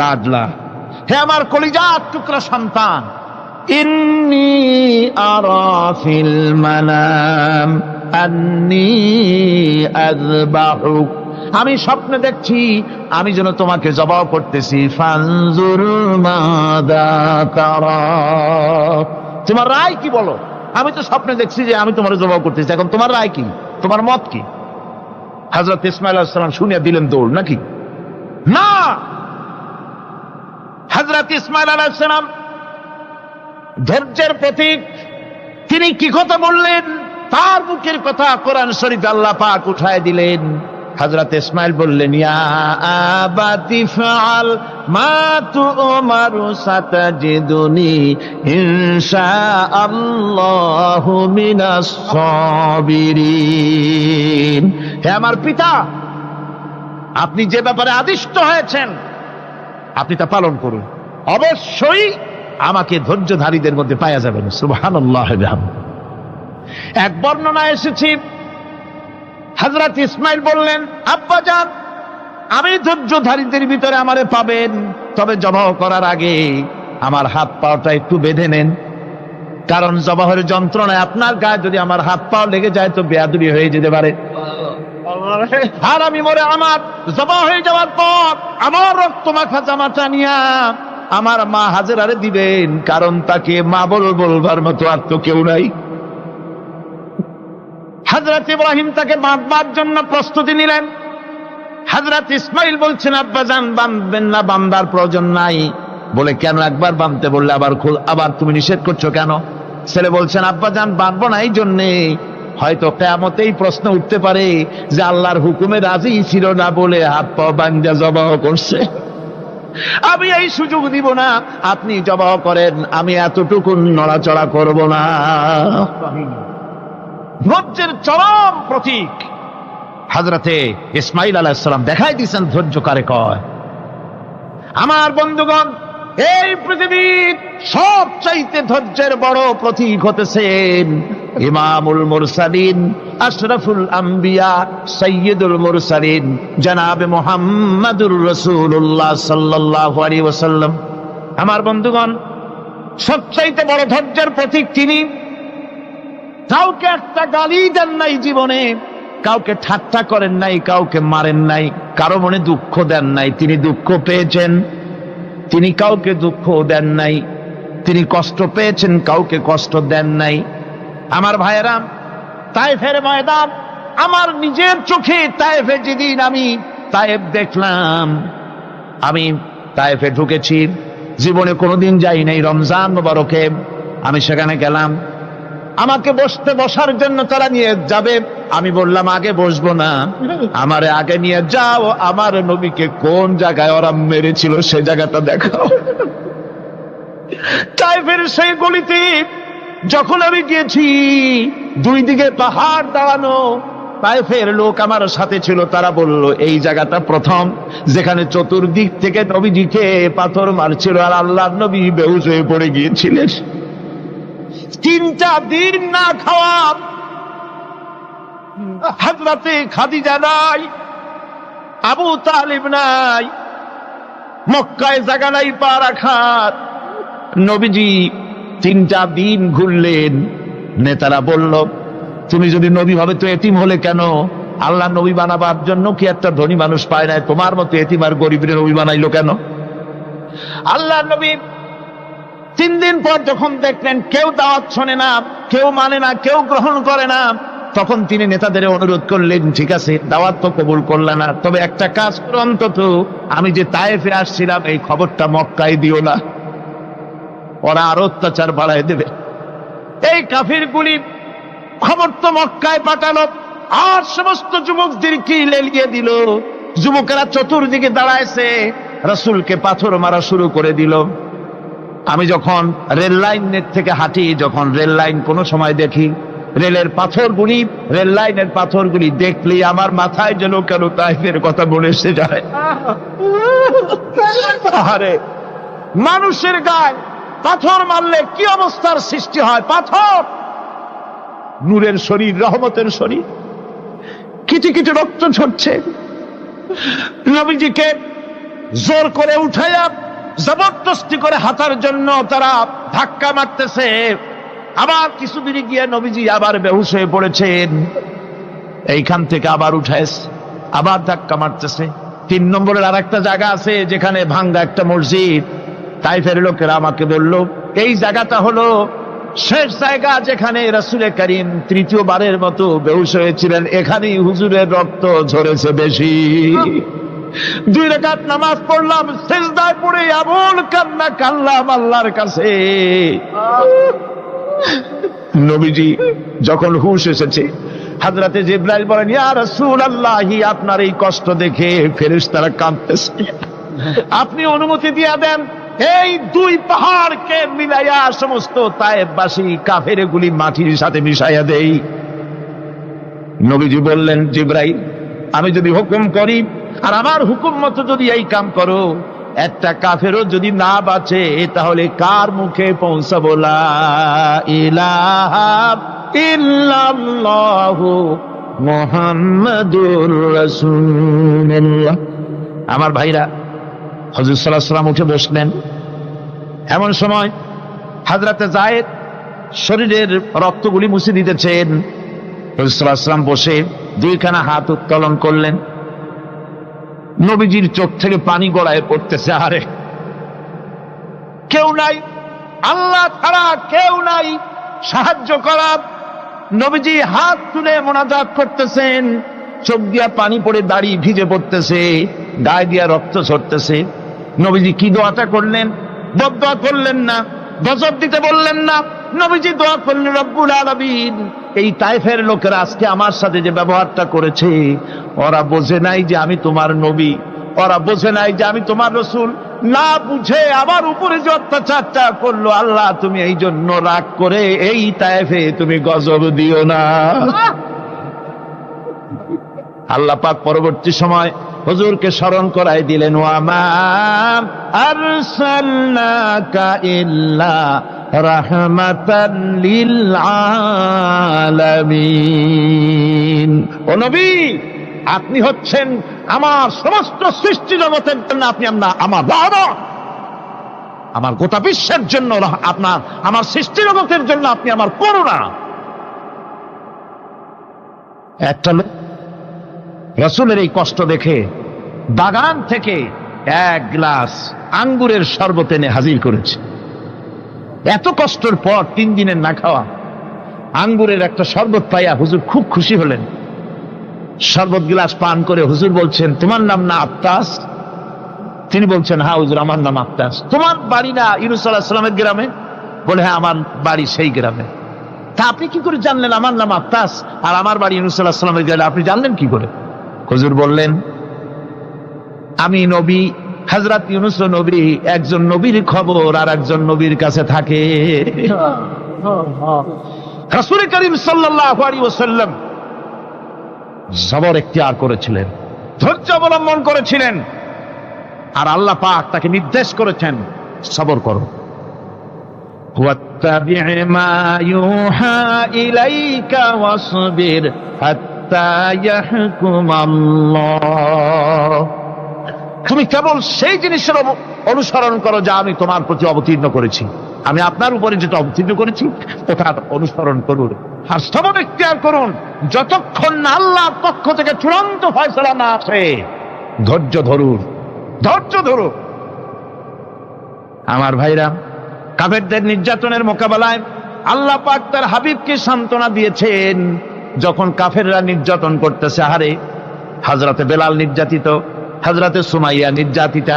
লাডলা, হে আমার কলিজার টুকরা সন্তান, ইন্নী আরা ফিল মানাম আন্নী আযবাহুক, আমি স্বপ্নে দেখছি আমি যেন তোমাকে জবাহ করতেছি। ফানজুর মাযা তারা, তোমার রায় কি বলো? আমি তো স্বপ্নে দেখছি যে আমি তোমার জবাহ করতেছি, এখন তোমার রায় কি, তোমার মত কি? হযরত ইসমাঈল আলাইহিস সালাম শুনিয়া দিলেন দৌড়, নাকি? না, হযরত ইসমাঈল আলাইহিস সালাম ধৈর্যের প্রতীক। তিনি কি কথা বললেন? তার মুখের কথা কোরআন শরীফে আল্লাহ পাক উঠায় দিলেন। হযরত ইসমাঈল বললেন, ইয়া আবাতি ফাআল মা তু'মারু সাতাজিদুনি ইনশাআল্লাহু মিনাস সাবিরিন। হে আমার পিতা, আপনি যে ব্যাপারে আদিষ্ট হয়েছেন আপনি তা পালন করুন, অবশ্যই আমাকে ধৈর্যধারীদের মধ্যে পাওয়া যাবেন। সুবহানাল্লাহ। এক বর্ণনা এসেছে, হযরত ইসমাঈল বললেন, আব্বাজান, আমি ধৈর্যধারীদের ভিতরে আমারে পাবেন, তবে জবাহ করার আগে আমার হাত পাটা একটু বেঁধে নেন। কারণ জবাহের যন্ত্রণায় আপনার গায়ে যদি আমার হাত পাও লেগে যায় তো বেয়াদবি হয়ে যেতে পারে। আর আমি মরে আমার জবা হয়ে যাওয়ার পর আমার রক্ত মাখা জামাটা নিয়া আমার মা হাজেরারে দিবেন, কারণ তাকে মা বলবার মতো আর তো কেউ নাই। হযরত ইব্রাহিম তাকে বাঁধবার জন্য প্রস্তুতি নিলেন। হযরত ইসমাইল বলছেন, আব্বাজান বাঁধবেন না, বাঁধার প্রয়োজন নাই। বলে কেন? একবার বাঁধতে বললে আবার তুমি নিষেধ করছো কেন? ছেলে বলছেন, আব্বাজান বাঁধবো না এই জন্যে, হয়তো কিয়ামতেই প্রশ্ন উঠতে পারে যে আল্লাহর হুকুমে রাজি ছিল না বলে হাত পা বাঁধা জবাহ করছে। আমি এই সুযোগ দিব না, আপনি জবাহ করেন, আমি এতটুকু নড়াচড়া করব না। ধৈর্যের চরম প্রতীক হযরতে ইসমাইল আলাইহিস সালাম দেখাই দিয়েছেন ধৈর্য কারে কয়। আমার বন্ধুগণ, এই পৃথিবীর সবচাইতে ধৈর্যের বড় প্রতীক হতেছেন ইমামুল মুরসালিন, আশরাফুল আম্বিয়া, সাইয়্যিদুল মুরসালিন জনাবে মুহাম্মাদুর রাসূলুল্লাহ সাল্লাল্লাহু আলাইহি ওয়াসাল্লাম। আমার বন্ধুগণ, সবচাইতে বড় ধৈর্যের প্রতীক তিনি। কাউকে একটা গালি দেন নাই জীবনে, কাউকে ঠাট্টা করেন নাই, কাউকে মারেন নাই, কারো মনে দুঃখ দেন নাই। তিনি দুঃখ পেয়েছেন, তিনি কাউকে দুঃখ দেন নাই। তিনি কষ্ট পেয়েছেন, কাউকে কষ্ট দেন নাই। আমার ভাইয়েরা, তায়েফের ময়দান, আমার নিজের চোখে তায়েফে যেদিন আমি তায়েফ দেখলাম, আমি তায়েফে ঢুকেছি, জীবনে কোনোদিন যাই নাই। রমজান মোবারকে আমি সেখানে গেলাম, আমাকে বসার জন্য তারা নিয়ে যাবে। আমি বললাম আগে বসবো না, আমারে আগে নিয়ে যাও, আমার নবীকে কোন জায়গায় ওরা মেরেছিল সে জায়গাটা দেখাও। তাইফের সেই গলিতে যখন আমি গিয়েছি, দুই দিকে পাহাড় দাঁড়ানো, তাইফের লোক আমার সাথে ছিল, তারা বলল এই জায়গাটা প্রথম যেখানে চতুর্দিক থেকে নবীজিকে পাথর মারছিল আর আল্লাহর নবী বেহুশ হয়ে পড়ে গিয়েছিলেন। 3টা দিন না খাওয়া, হযরতে খাদিজা নাই, আবু তালিব নাই, মক্কায় জায়গা নাই পা রাখার। নবীজি 3টা দিন ঘুরলেন। নেতারা বলল, তুমি যদি নবী হবে তো এতিম হলে কেন? আল্লাহ নবী বানাবার জন্য কি একটা ধনী মানুষ পায় নাই? তোমার মতো এতিম আর গরিবের নবী বানাইলো কেন? আল্লাহ নবী 3 দিন পর যখন দেখলেন কেউ দাওয়াত শোনে না, কেউ মানে না, কেউ গ্রহণ করে না, তখন তিনি নেতাদের অনুরোধ করলেন, ঠিক আছে দাওয়াত তো কবুল করলে না, তবে একটা কাজ করো, অন্তত আমি যে তায়েফে আসছিলাম এই খবরটা মক্কায় দিও না, ওরা আরো অত্যাচার বাড়ায় দেবে। এই কাফিরগুলি খবর তো মক্কায় পাঠালো, আর সমস্ত যুবকদেরকে লেলিয়ে দিল। যুবকেরা চতুর্দিকে দাঁড়াইছে, রাসূলকে পাথর মারা শুরু করে দিল। আমি যখন রেল লাইনের থেকে হাঁটি, যখন রেল লাইন কোনো সময় দেখি, রেলের পাথরগুলি, রেল লাইনের পাথরগুলি দেখলেই আমার মাথায় যেন কেন তাইফের কথা বলে এসে যায়। আরে মানুষের গায়ে পাথর মারলে কি অবস্থার সৃষ্টি হয়! পাথর নূরের শরীর, রহমতের শরীর, কিটি কিটি রক্ত ঝরছে। নবীজিকে জোর করে উঠাইয়া জবরদস্তি করে হাঁটার জন্য তারা ধাক্কা মারতেছে। আবার কিছুদিন গিয়ে নবীজি আবার বেহুশ হয়ে পড়েছেন, এইখান থেকে আবার উঠাইছে, আবার ধাক্কা মারতেছে। 3 নম্বরের আর একটা জায়গা আছে যেখানে ভাঙ্গা একটা মসজিদ। তাইফের লোকেরা আমাকে বলল, এই জায়গাটা হলো শেষ জায়গা যেখানে রাসূলে কারীম 3য়বারের মতো বেহুশ হয়েছিলেন, এখানেই হুজুরের রক্ত ঝরেছে বেশি। 2 রাকাত নামাজ পড়লাম, সিজদায় পড়ে এমন কান্না কাঁদলাম আল্লাহর কাছে। নবীজি যখন হুঁশ এসেছে, হযরতে জিবরাইল বলেন, ইয়া রাসূলুল্লাহ, আপনার এই কষ্ট দেখে ফেরেশতারা কাঁদতেছে, আপনি অনুমতি দিয়ে দেন এই 2 পাহাড়কে মিলাইয়া সমস্ত তায়েফবাসী কাফেরগুলি মাটির সাথে মিশাইয়া দেই। নবীজি বললেন, জিবরাইল, আমি যদি হুকুম করি আর আমার হুকুম মতো যদি এই কাম করো, একটা কাফেরও যদি না বাঁচে তাহলে কার মুখে পৌঁছাবো লা ইলাহা ইল্লাল্লাহু মুহাম্মাদুর রাসূলুল্লাহ। আমার ভাইরা, হুজুর সাল্লাল্লাহু আলাইহি ওয়াসাল্লাম উঠে বসলেন। এমন সময় হযরতে যায়েদ শরীরের রক্তগুলি মুছে দিতেছেন। রাসূল সাল্লাল্লাহু আলাইহি ওয়াসাল্লাম বসে দুইখানা হাত উত্তোলন করলেন। নবীজির চোখ থেকে পানি গড়ায় পড়তেছে। আরে কেউ নাই, আল্লাহ ছাড়া কেউ নাই সাহায্য করার। নবীজি হাত তুলে মোনাজাত করতেছেন, চোখ দিয়া পানি পড়ে দাড়ি ভিজে পড়তেছে, গায়ে দিয়া রক্ত ঝরতেছে। নবীজি কি দোয়াটা করলেন? বদদোয়া করলেন না, গজব দিতে বললেন না। নবীজি দোয়া করলেন, রব্বুল আলামিন, এই তায়েফের লোকেরা আজকে আমার সাথে যে ব্যবহারটা করেছে, ওরা বোঝে নাই যে আমি তোমার নবী, ওরা বোঝে নাই যে আমি তোমার রাসূল, না বুঝে আমার উপরে যে অত্যাচারটা করলো, আল্লাহ তুমি এই জন্য রাগ করে এই তায়েফে তুমি গজব দিও না। আল্লাহ পাক পরবর্তী সময় হুজুরকে স্মরণ করাই দিলেন, ওয়া মা আরসালনাকা ইল্লা রাহমাতাল লিল আলামিন। ও নবী, আপনি হচ্ছেন আমার সমস্ত সৃষ্টি জগতের জন্য, আপনি আমার রহমত, আমার গোটা বিশ্বের জন্য আপনার, আমার সৃষ্টি জগতের জন্য আপনি আমার করুণা। একটা লোক রাসূলের এই কষ্ট দেখে বাগান থেকে এক গ্লাস আঙ্গুরের শরবত এনে হাজির করেছে। এত কষ্টের পর 3 দিনের না খাওয়া আঙ্গুরের একটা শরবত পাইয়া হুজুর খুব খুশি হলেন। শরবত গ্লাস পান করে হুজুর বলছেন, তোমার নাম না আত্তাস? তিনি বলছেন, হ্যাঁ হুজুর, আমার নাম আত্তাস। তোমার বাড়ি না ইউনূস আলাইহিস সালামের গ্রামে? বলে, হ্যাঁ আমার বাড়ি সেই গ্রামে। তা আপনি কি করে জানলেন আমার নাম আত্তাস আর আমার বাড়ি ইউনূস আলাইহিস সালামের গ্রামে? আপনি জানলেন কি করে? হুজুর বললেন, আমি নবী, হযরত ইউনূস নবী, একজন নবীর খবর আর একজন নবীর কাছে থাকে। রাসূল করিম সাল্লাল্লাহু আলাইহি ওয়াসাল্লাম সবর ইখতিয়ার করেছিলেন, ধৈর্য অবলম্বন করেছিলেন, আর আল্লাহ পাক তাকে নির্দেশ করেছেন, সবর করো। ওয়াত্তাবি' মা ইউহা ইলাইকা ওয়াসবির হাত্তা ইয়াহকুমাল্লাহ। তুমি কেবল সেই জিনিসের অনুসরণ করো যা আমি তোমার প্রতি অবতীর্ণ করেছি। আমি আপনার উপরে যেটা অবতীর্ণ করেছি ওটার অনুসরণ করুন, আর সবর ইখতিয়ার করুন যতক্ষণ না আল্লাহর পক্ষ থেকে চূড়ান্ত ফয়সালা না আসে। ধৈর্য ধরুন, ধৈর্য ধরুন। আমার ভাইরা, কাফেরদের নির্যাতনের মোকাবেলায় আল্লাহ পাক তার হাবিবকে সান্ত্বনা দিয়েছেন। যখন কাফেররা নির্যাতন করতেছে, হারে হযরতে বেলাল নির্যাতিত, হযরতে সুমাইয়া নির্যাতিতা,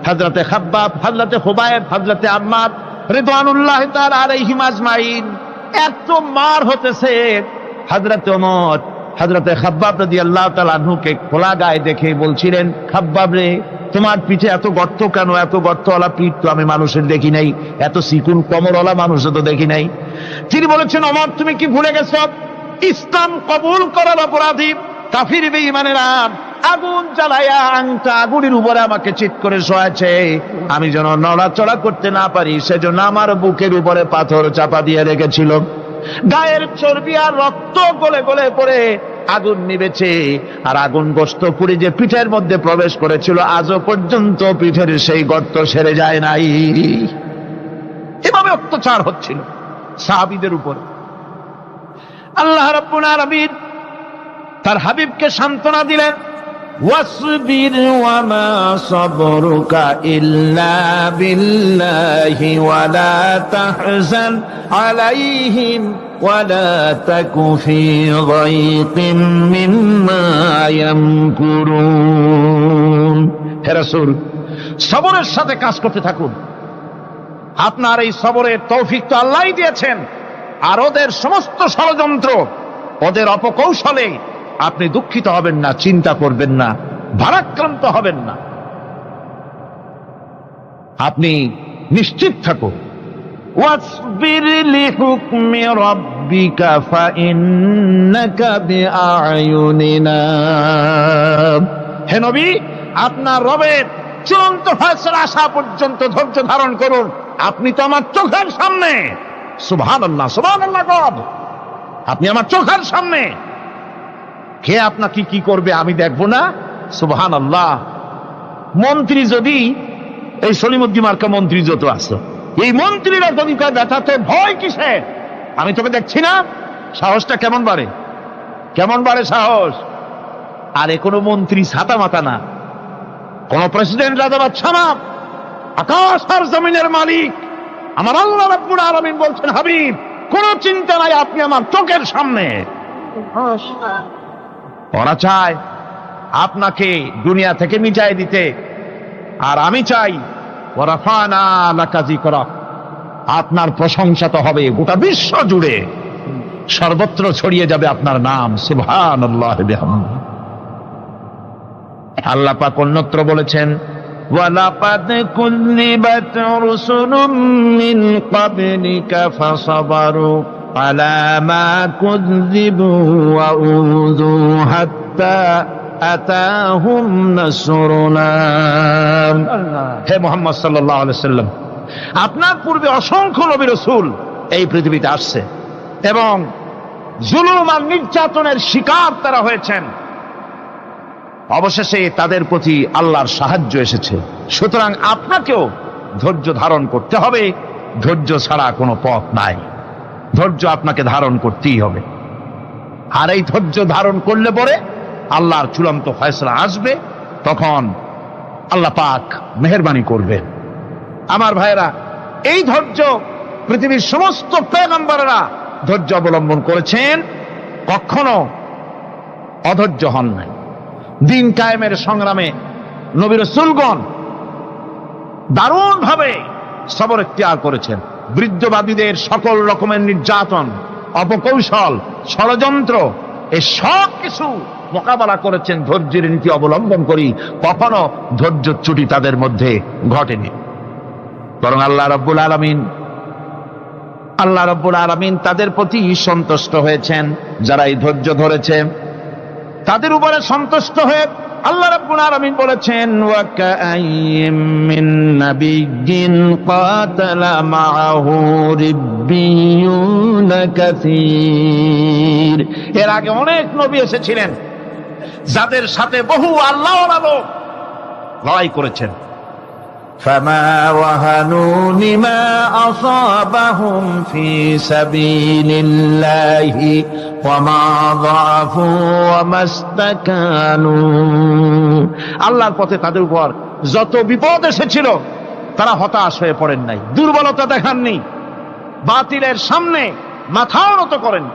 হযরতে খাব্বাব, হযরতে হুবায়ব, হযরতে আম্মার রিদওয়ানুল্লাহ তাআলা আলাইহিম আজমাইন, এত মার হতেছে। হযরতে ওমর হযরতে খাব্বাব রাদিয়াল্লাহু তাআলা আনহুকে খোলা গায়ে দেখে বলছিলেন, খাব্বাব রে, তোমার পিঠে এত গর্ত কেন? এত গর্তওয়ালা পিঠ তো আমি মানুষের দেখি নাই, এত চিকুন কোমরওয়ালা মানুষও তো দেখি নাই। তিনি বলেছেন, ওমর তুমি কি ভুলে গেছো? ইসলাম কবুল করার অপরাধী কাফির বেঈমানেরা আগুন জ্বালায়া আংটা আগুনের উপরে আমাকে চিৎ করে শোয়াছে। আমি যেন নড়াচড়া করতে না পারি সেজন্য আমার বুকের উপরে পাথর চাপা দিয়ে রেখেছিল। গায়ের চর্বি আর রক্ত গলে গলে পড়ে আগুন নিবেছে, আর আগুন গোশত পুড়ে যে পিঠের মধ্যে প্রবেশ করেছিল আজও পর্যন্ত পিঠের সেই গর্ত সেরে যায় নাই। এভাবে অত্যাচার হচ্ছিল সাহাবীদের উপর। আল্লাহ রাব্বুল আলামিন তার হাবিবকে সান্ত্বনা দিলেন, ওয়াসবির ওয়া মা সাবরুকা ইল্লা বিল্লাহি ওয়া লা তাহজান আলাইহিম ওয়া লা তাকু ফি যায়কিম মিম্মা ইয়ামকুরুন। হে রাসূল, সবরের সাথে কাজ করতে থাকুন। আপনার এই সবরের তৌফিক তো আল্লাহই দিয়েছেন, আর ওদের সমস্ত ষড়যন্ত্র, ওদের অপকৌশলে আপনি দুঃখিত হবেন না, চিন্তা করবেন না, ভারাক্রান্ত হবেন না। আপনি নিশ্চিত থাকুন। ওয়াসবির লিহুকমি রাব্বিকা ফাইন্নাকা বিআয়ুনিনা। হে নবী, আপনার রবের চূড়ান্ত ফয়সালা আসা পর্যন্ত ধৈর্য ধারণ করুন। আপনি তো আমার চোখের সামনে। সুবহানাল্লাহ, সুবহানাল্লাহ। আপনি আমার চোখের সামনে, কে আপনাকে কি করবে আমি দেখবো না? সুবহানাল্লাহ। মন্ত্রী যদি, এই সলিমুদ্দিন মার্কা মন্ত্রী যত আছে, এই মন্ত্রীরা যদি ব্যথাতে ভয় কিসের? আমি তোকে দেখছি না? সাহসটা কেমন বাড়ে, কেমন বাড়ে সাহস! আরে কোনো মন্ত্রী ছাতা মাতা না, কোন প্রেসিডেন্ট রাজা বাদশা না, আকাশ আর জমিনের মালিক আমার আল্লাহ রাব্বুল আলামিন বলছেন, হাবিব কোনো চিন্তা নাই, আপনি আমার চোখের সামনে। ওরা চায় আপনাকে দুনিয়া থেকে মিটাই দিতে, আর আমি চাই ওয়ারাফানা লাকা যিকরাক, আপনার প্রশংসা তো হবে গোটা বিশ্ব জুড়ে, সর্বত্র ছড়িয়ে যাবে আপনার নাম। সুবহানাল্লাহি বিহামদিহি। আল্লাহ পাক অন্যত্র বলেছেন, ওয়ালাকাদ কুযযিবাত রুসুলুম মিন ক্বাবলিকা ফাসাবারু আলা মা কুযযিবু ওয়া উযু হাত্তা আতাহুম নাসরুনা। হে মুহাম্মদ সাল্লাল্লাহু আলাইহি ওয়াসাল্লাম, আপনার পূর্বে অসংখ্য নবী রাসূল এই পৃথিবীতে আসছে এবং জুলুম আর নির্যাতনের শিকার তারা হয়েছেন। অবশেষে তাদের প্রতি আল্লাহর সাহায্য এসেছে। সুতরাং আপনাকেও ধৈর্য ধারণ করতে হবে, ধৈর্য ছাড়া কোনো পথ নাই, ধৈর্য আপনাকে ধারণ করতেই হবে। আর এই ধৈর্য ধারণ করলে পরে আল্লাহর চূড়ান্ত ফয়সালা আসবে, তখন আল্লাহ পাক মেহেরবানি করবেন। আমার ভাইরা, এই ধৈর্য পৃথিবীর সমস্ত পয়গম্বররা ধৈর্য অবলম্বন করেছেন, কখনো অধৈর্য হন নাই। দিন কায়েমের সংগ্রামে নবী রাসূলগণ দারুণ ভাবে সবর ইখতিয়ার করেছেন। বৃদ্ধবাদীদের সকল রকমের নির্যাতন, অপকৌশল, ষড়যন্ত্র, এই সব কিছু মোকাবেলা করেছেন ধৈর্যের নীতি অবলম্বন করি। কখনো ধৈর্যচ্যুতি তাদের মধ্যে ঘটেনি, বরং আল্লাহ রাব্বুল আলামিন তাদের প্রতি সন্তুষ্ট হয়েছেন। যারা এই ধৈর্য ধরেছে তাদের উপরে সন্তুষ্ট হয়ে আল্লাহ রাব্বুল আলামিন বলেছেন, ওয়া কাআইয়্যিম মিন নাবিয়্যিন ক্বাতালা মাআহু রিব্বিয়ুন কাসীর। এর আগে অনেক নবী এসেছিলেন যাদের সাথে বহু আল্লাহওয়ালা লোক লড়াই করেছেন। فما وهنوا لما أصابهم في سبيل الله وما ضعفوا وما استكانوا। আল্লাহর পথে তাদের উপর যত বিপদ এসেছিল তারা হতাশ হয়ে পড়েন নাই, দুর্বলতা দেখাননি, বাতিলের সামনে মাথাও নত করেন।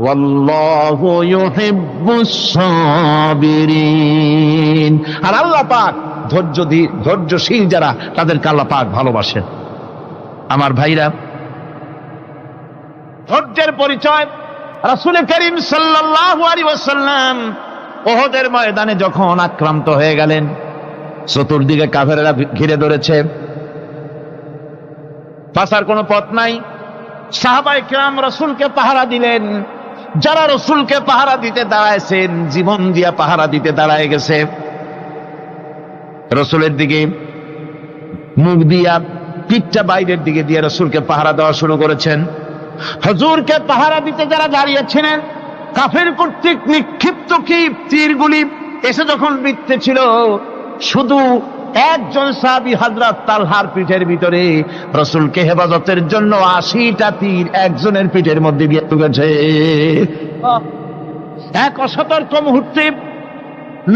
ওয়াল্লাহু ইউহিব্বুস সাবিরিন। আর আল্লাহ পাক ধৈর্যশীল যারা, তাদেরকে আল্লাহ পাক ভালোবাসেন। আমার ভাইরা, ধৈর্যের পরিচয় রাসূল করিম সাল্লাল্লাহু আলাইহি ওয়াসাল্লাম উহুদের ময়দানে যখন আক্রান্ত হয়ে গেলেন, চতুর্দিকে কাফেররা ঘিরে ধরেছে, বাঁচার কোনো পথ নাই। সাহাবায়ে কেরাম রাসূলকে পাহারা দিলেন। যারা রাসূলকে পাহারা দিতে দাঁড়ায়ছেন, জীবন দিয়া পাহারা দিতে দাঁড়ায় গেছে, রাসূলের দিকে মুখ দিয়া, পিঠটা বাইরের দিকে দিয়ে রাসূলকে পাহারা দেওয়া শুরু করেছেন। হুজুরকে পাহারা দিতে যারা দাঁড়িয়েছিলেন, কাফের কর্তৃক নিক্ষিপ্ত কি তীরগুলি এসে যখন বিঁধতেছিল, শুধু একজন সাহাবী হযরত তালহার পিঠের ভিতরে রাসূলকে হেফাজতের জন্য 80টা তীর একজনের পিঠের মধ্যে দিয়ে ঢুকেছে। এক অসতর্ক মুহূর্তে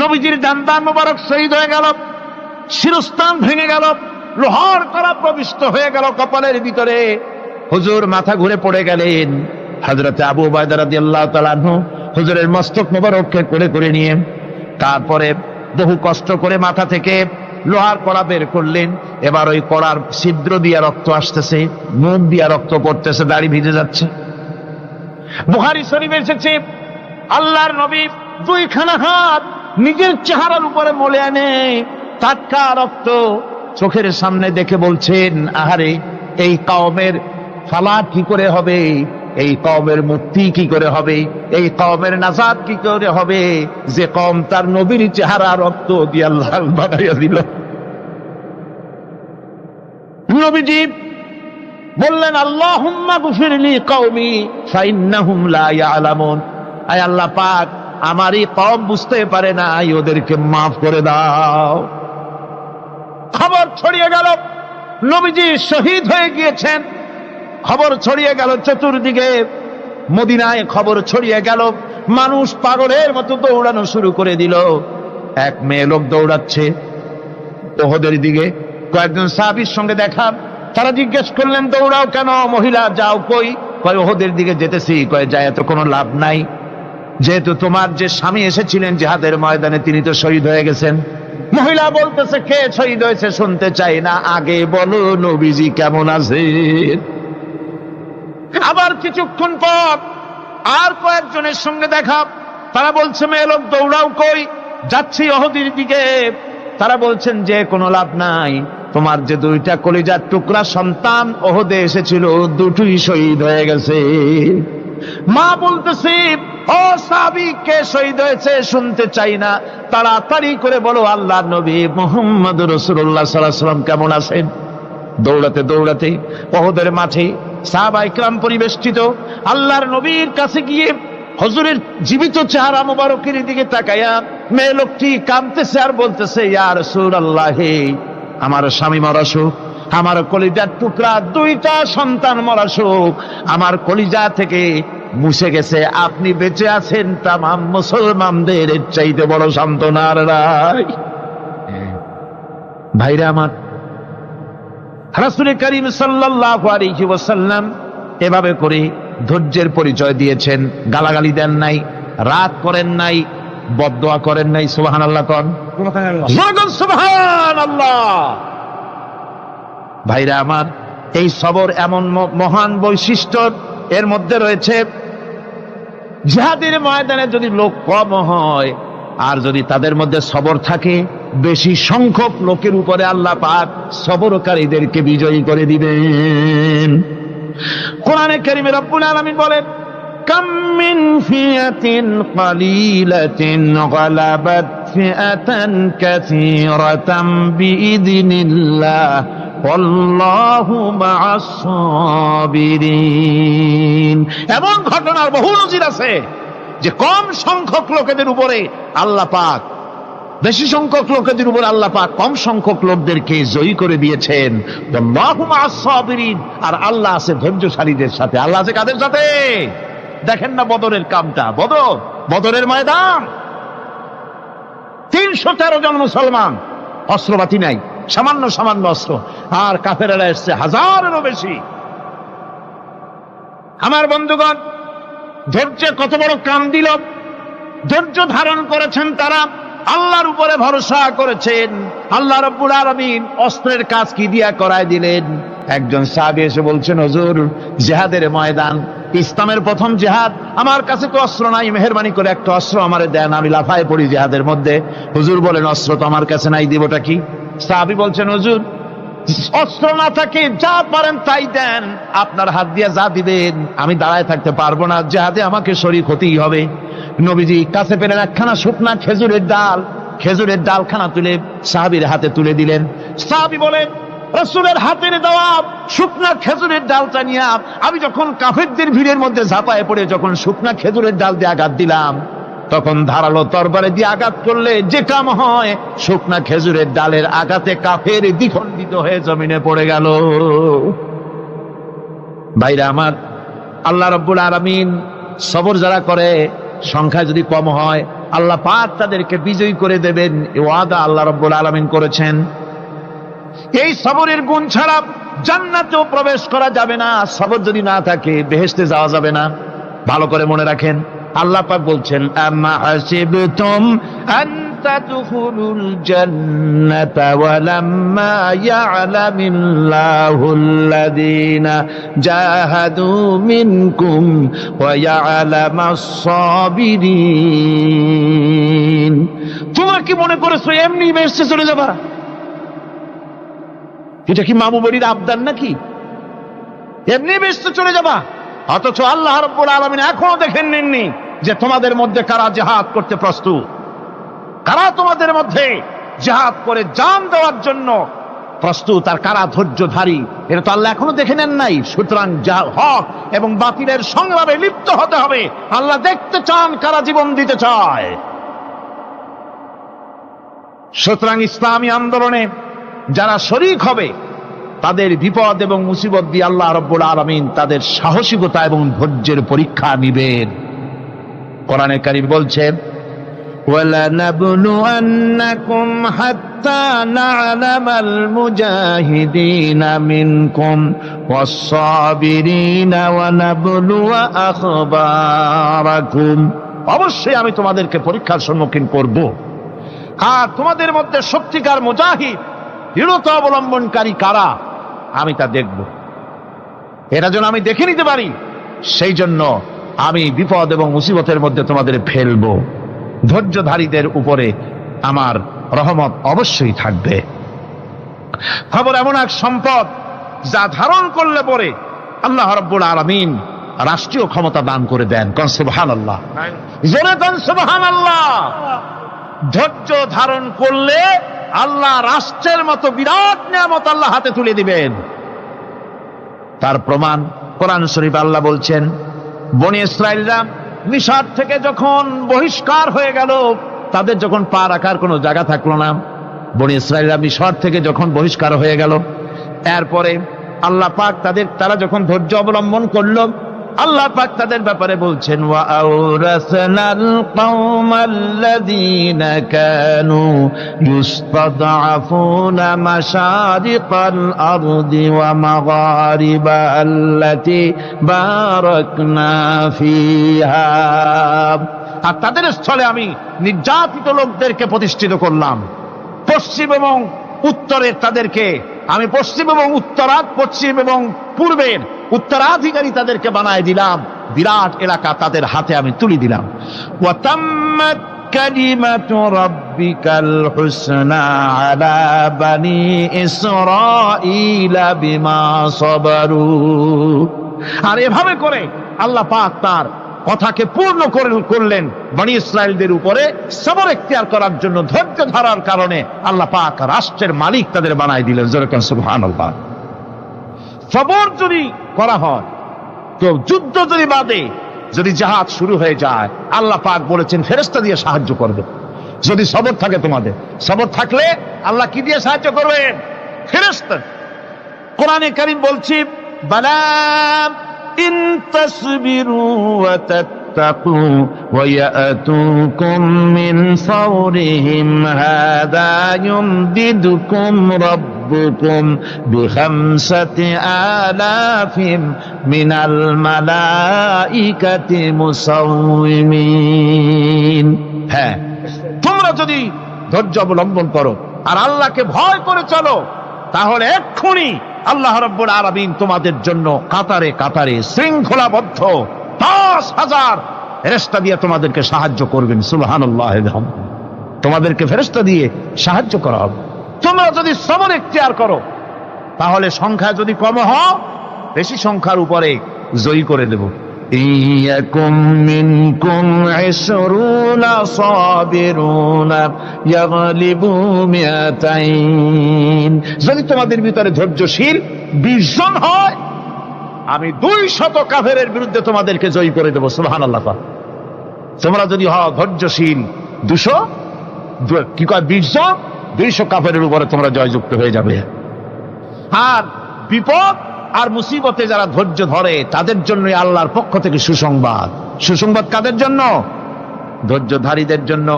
নবীজির দান্দান মোবারক শহীদ হয়ে গেল, শিরস্থান ভেঙে গেল, লোহার কড়া প্রবিষ্ট হয়ে গেল কপালের ভিতরে। হুজুর মাথা ঘুরে পড়ে গেলেন। হযরত আবু উবাইদা রাদিয়াল্লাহু তাআলা আনহু হুজুরের মস্তক মোবারককে কোলে করে নিয়ে তারপরে বহু কষ্ট করে মাথা থেকে লোহার কড়া বের করলেন। এবার ওই কড়ার ছিদ্র দিয়ে রক্ত আসতেছে, মুখ দিয়ে রক্ত পড়তেছে, দাড়ি ভিজে যাচ্ছে। বুখারী শরীফে এসেছে, আল্লাহর নবী দুইখানা হাত নিজের চেহারার উপরে মলে আনে টাটকা রক্ত চোখের সামনে দেখে বলছেন, আহারে, এই কওমের ফালাত কি করে হবে, এই কওমের মুক্তি কি করে হবে, এই কওমের নাজাত কি করে হবে, যে কওম তার নবীর চেহারা রক্ত দিয়ে লাল বানাইয়া দিল। নবীজি বললেন, আল্লাহুম্মা গফিরলি কওমি ফাইন্নাহুম লা ইয়ালামুন। আয় আল্লাহ পাক, আমার এই কওম বুঝতে পারে না, ওদেরকে মাফ করে দাও। খবর ছড়িয়ে গেল নবীজি শহীদ হয়ে গিয়েছেন। খবর ছড়িয়ে গেল চতুর্দিকে, মদিনায় খবর ছড়িয়ে গেল, মানুষ পাগলের মতো দৌড়ানো শুরু করে দিল। এক মেয়ে লোক দৌড়াচ্ছে ওহদের দিকে, কয়েকজন সাহাবীর সঙ্গে দেখা। তারা জিজ্ঞেস করলেন, দৌড়াও কেন মহিলা, যাও কই? কয় ওহদের দিকে যেতেছি। কয় যায় তো কোনো লাভ নাই, যেহেতু তোমার যে স্বামী এসেছিলেন জিহাদের ময়দানে তিনি তো শহীদ হয়ে গেছেন। মহিলা বলতেছে, কে শহীদ হয়েছে শুনতে চাই না, আগে বলো নবীজি কেমন আছে। আবার কিছুক্ষণ পর আর কয়েকজনের সঙ্গে দেখা। তারা বলছে, মেয়ে লোক দৌড়াও কই? যাচ্ছি ওহদের দিকে। তারা বলছেন যে কোনো লাভ নাই, তোমার যে দুইটা কলিজার টুকরা সন্তান ওহদে এসেছিল দুটোই শহীদ হয়ে গেছে। মা বলতেছে, ও সাহাবী, কে শহীদ হয়েছে শুনতে চাই না, তাড়াতাড়ি করে বলো আল্লাহর নবী মুহাম্মদ রাসূলুল্লাহ সাল্লাল্লাহু আলাইহি ওয়াসাল্লাম কেমন আছেন। দৌড়াতে দৌড়াতে ওহদের মাঠে সাহাবায়ে কেরাম পরিবেষ্টিত। আল্লাহর নবীর কাছে গিয়ে হুজুরের জীবিত চেহারা মুবারকের দিকে তাকায়া মেয়ে লোকটি কাঁদতেছে আর বলতেছে, ইয়া রাসূলুল্লাহ, আমার স্বামী মরা শোক, আমার কলিজার টুকরা দুইটা সন্তান মরা শোক আমার কলিজা থেকে মুছে গেছে, আপনি বেঁচে আছেন, তামাম মুসলমানদের এর চাইতে বড় সান্ত্বনা আর নাই। ভাইরা আমার, রাসূল করিম সাল্লাল্লাহু আলাইহি ওয়াসাল্লাম এভাবে করে ধৈর্যের পরিচয় দিয়েছেন। গালাগালি দেন নাই, রাগ করেন নাই, বদদোয়া করেন নাই। সুবহানাল্লাহ কোন, সুবহানাল্লাহ। ভাইরা আমার, এই সবর এমন মহান বৈশিষ্ট্য এর মধ্যে রয়েছে। জিহাদের ময়দানে যদি লোক কম হয় আর যদি তাদের মধ্যে সবর থাকে, বেশি সংখ্যক লোকের উপরে আল্লাহ পাক সবরকারীদেরকে বিজয়ী করে দিবেন। কোরআনে কারীমে রব্বুল আলামিন বলেন, কাম মিন ফিয়াতিন কালিলাতিন গালাবাত ফিআতান কাসীরাতাম বিইذনিল্লাহ ওয়াল্লাহু মা'আস সাবিরিন। এমন ঘটনার বহু নজির আছে যে কম সংখ্যক লোকেদের উপরে আল্লাহ পাক, বেশি সংখ্যক লোকেদের উপর আল্লাহ পাক কম সংখ্যক লোকদেরকে জয়ী করে দিয়েছেন। আল্লাহু মা'আস সাবিরিন, আর আল্লাহ আছে ধৈর্যশালীদের সাথে। আল্লাহ আছে কাদের সাথে? দেখেন না বদরের কামটা, বদরের ময়দান, 313 জন মুসলমান, অস্ত্রপাতি নাই, সামান্য সামান্য অস্ত্র, আর কাফেরেরা এসছে হাজারেরও বেশি। আমার বন্ধুগণ, ধৈর্যে কত বড় কাম দিল, ধৈর্য ধারণ করেছেন তারা, আল্লাহর উপরে ভরসা করেছেন। আল্লাহ রাব্বুল আলামিন অস্ত্রের কাজ কি দিয়া করায় দিলেন। একজন সাহাবী এসে বলছেন, হুজুর, জিহাদের ময়দান, ইসলামের প্রথম জিহাদ, আমার কাছে তো অস্ত্র নাই, মেহেরবানি করে একটা অস্ত্র আমারে দেন, আমি লাফায় পড়ি জিহাদের মধ্যে। হুজুর বলেন, অস্ত্র তো আমার কাছে নাই, দিবটা কি? সাহাবী বলছেন, হুজুর, অস্ত্র না থাকে যা পারেন তাই দেন, আপনার হাত দিয়ে যা দিবেন আমি দাঁড়ায় থাকতে পারবো না, জিহাদে আমাকে শরীক হতেই হবে। নবীজি কাছে পেলেন একখানা শুকনা খেজুরের ডালখানা তুলে সাহাবীর হাতে তুলে দিলেন। সাহাবী বলেন, রাসূলের হাতের দেওয়া শুকনা খেজুরের ডালটা নিয়ে আমি যখন কাফেরদের ভিড়ের মধ্যে ঝাঁপায় পড়ে যখন শুকনা খেজুরের ডাল দিয়ে আঘাত দিলাম, তখন ধারালো তরবারি দিয়ে আঘাত করলে যে কাম হয়, শুকনা খেজুরের ডালের আঘাতে কাফের দ্বিখণ্ডিত হয়ে জমিনে পড়ে গেল। ভাইরা আমার, আল্লাহ রাব্বুল আলামিন সবর যারা করে, সংখ্যায় যদি কম হয়, আল্লাহ পাক তাদেরকে বিজয়ী করে দেবেন, এই ওয়াদা আল্লাহ রাব্বুল আলামিন করেছেন। এই সবরের গুণ ছাড়া জান্নাতেও প্রবেশ করা যাবে না। সবর যদি না থাকে বেহেশতে যাওয়া যাবে না। ভালো করে মনে রাখেন, আল্লাহ পাক বলছেন, আম্মা হাসিবতুম আন তাদখুলুল জান্নাতা ওয়া লাম্মা ইয়া'লামিল্লাহুল্লাযীনা জাহাদু মিনকুম ওয়া ইয়া'লামাস সাবিরিন। তোমরা কি মনে করেছো এমনি বেহেশতে চলে যাবা? এটা কি মামু বাড়ির আবদার নাকি? এমনি বেহেশতে চলে যাবা? অথচ আল্লাহ রাব্বুল আলামিন এখনো দেখেন নেননি যে তোমাদের মধ্যে কারা জিহাদ করতে প্রস্তুত, কারা তোমাদের মধ্যে জিহাদ করে জান দেওয়ার জন্য প্রস্তুত, আর কারা ধৈর্যধারী, এটা তো আল্লাহ এখনো দেখে নেন নাই। সুতরাং হক এবং বাতিলের সংগ্রামে লিপ্ত হতে হবে। আল্লাহ দেখতে চান কারা জীবন দিতে চায়। সুতরাং ইসলামী আন্দোলনে যারা শরীক হবে তাদের বিপদ এবং মুসিবত দিয়ে আল্লাহ রাব্বুল আলামিন তাদের সাহসিকতা এবং ধৈর্যের পরীক্ষা নিবেন। কোরআনে কারীম বলছেন, وَلَنَبْلُوَنَّكُمْ حَتَّى نَعْلَمَ الْمُجَاهِدِينَ مِنكُمْ وَالصَّابِرِينَ وَنَبْلُوَ أَخْبَارَكُمْ। অবশ্যই আমি তোমাদেরকে পরীক্ষার সম্মুখীন করব, আর তোমাদের মধ্যে সত্যিকার মুজাহিদ দৃঢ়তা অবলম্বনকারী কারা আমি তা দেখব। এটা যেন আমি দেখে নিতে পারি, সেই জন্য আমি বিপদ এবং মুসিবতের মধ্যে তোমাদের ফেলবো। ধৈর্যধারীদের উপরে আমার রহমত অবশ্যই থাকবে। খবর এমন এক সম্পদ যা ধারণ করলে পরে আল্লাহ রাব্বুল আলামিন রাষ্ট্রীয় ক্ষমতা দান করে দেন। কোন সুবহানাল্লাহ, জোরে কোন সুবহানাল্লাহ। ধৈর্য ধারণ করলে আল্লাহ রাষ্ট্রের মতো বিরাট নিয়ামত আল্লাহ হাতে তুলে দিবেন। তার প্রমাণ কোরআন শরীফ আল্লাহ বলছেন, বনি ইসরাইলরা মিশর থেকে যখন বহিষ্কার হয়ে গেল, তাদের যখন পা রাখার কোনো জায়গা থাকলো না, বনি ইসরাইলরা মিশর থেকে যখন বহিষ্কার হয়ে গেল, এরপরে আল্লাহ পাক তারা যখন ধৈর্য অবলম্বন করলো, আল্লাহ পাক তাদের ব্যাপারে বলছেন, ওয়া আওরাসনাল কওমাল্লাযীনা কানু ইউস্তাদআফুনা মাশারিকাল আরদি ওয়া মাগারিবা আল্লাতী বারাকনা ফিহা। আর তাদের স্থলে আমি নির্যাতিত লোকদেরকে প্রতিষ্ঠিত করলাম। পশ্চিম এবং উত্তরের তাদেরকে আমি পশ্চিম এবং পূর্বের উত্তরাধিকারী তাদেরকে বানায় দিলাম। বিরাট এলাকা তাদের হাতে আমি তুলে দিলাম। ওয়া তাম্মাত কালিমাতু রাব্বিকাল হুসনা আলা বানি ইসরাঈলা বিমা সাবারু। আর এভাবে করে আল্লাহ পাক তার কথাকে পূর্ণ করলেন বনি ইসরাইলদের উপরে সবর এখতিয়ার করার জন্য। ধৈর্য ধরার কারণে আল্লাহ পাক রাষ্ট্রের মালিক তাদের বানায় দিলেন। জোরে কোন সুবহানাল্লাহ। সবর যদি করা হয়, তো যুদ্ধ যদি বাদে, যদি জিহাদ শুরু হয়ে যায়, আল্লাহ পাক বলেছেন ফেরেশতা দিয়ে সাহায্য করবে। যদি সবর থাকে, তোমাদের সবর থাকলে আল্লাহ কি দিয়ে সাহায্য করবেন? ফেরেশতা। কোরআনে কারীম বলছে, বালা ইন তাসবিরু ওয়া তাত্তাকু ওয়া ইয়াতুকুম মিন ফাওরিহিম হাদা ইউমদিদুকুম রাব্বুকুম বিখামসাতি আলাফিন মিনাল মালাইকাতি মুসাউমিন। হ্যাঁ, তোমরা যদি ধৈর্য অবলম্বন করো আর আল্লাহকে ভয় করে চলো, তাহলে এক্ষুনি আল্লাহ রাব্বুল আলামিন তোমাদের জন্য কাতারে কাতারে শৃঙ্খলাবদ্ধ 10,000 ফেরেশতা দিয়ে তোমাদেরকে সাহায্য করবেন। সুবহানাল্লাহ। তোমাদেরকে ফেরেশতা দিয়ে সাহায্য করা হবে। তোমরা যদি সবর এখতিয়ার করো, তাহলে সংখ্যা যদি কম হও, বেশি সংখ্যার উপরে জয়ী করে দেব। ইয়াকুম মিনকুম 20 সাবিরুনা ইয়াগলিবু মিয়াতাইন। যদি তোমাদের ভিতরে ধৈর্যশীল 20 জন হয়, আমি 200 কাফেরের বিরুদ্ধে তোমাদেরকে জয়ী করে দেব। সুবহানাল্লাহ। তোমরা যদি হও ধৈর্যশীল 20 জন, 200 কাফেরের উপরে তোমরা জয়যুক্ত হয়ে যাবে। আর বিপদ আর মুসিবতে যারা ধৈর্য ধরে, তাদের জন্য আল্লাহর পক্ষ থেকে সুসংবাদ। সুসংবাদ কাদের জন্য? ধৈর্যধারীদের জন্য।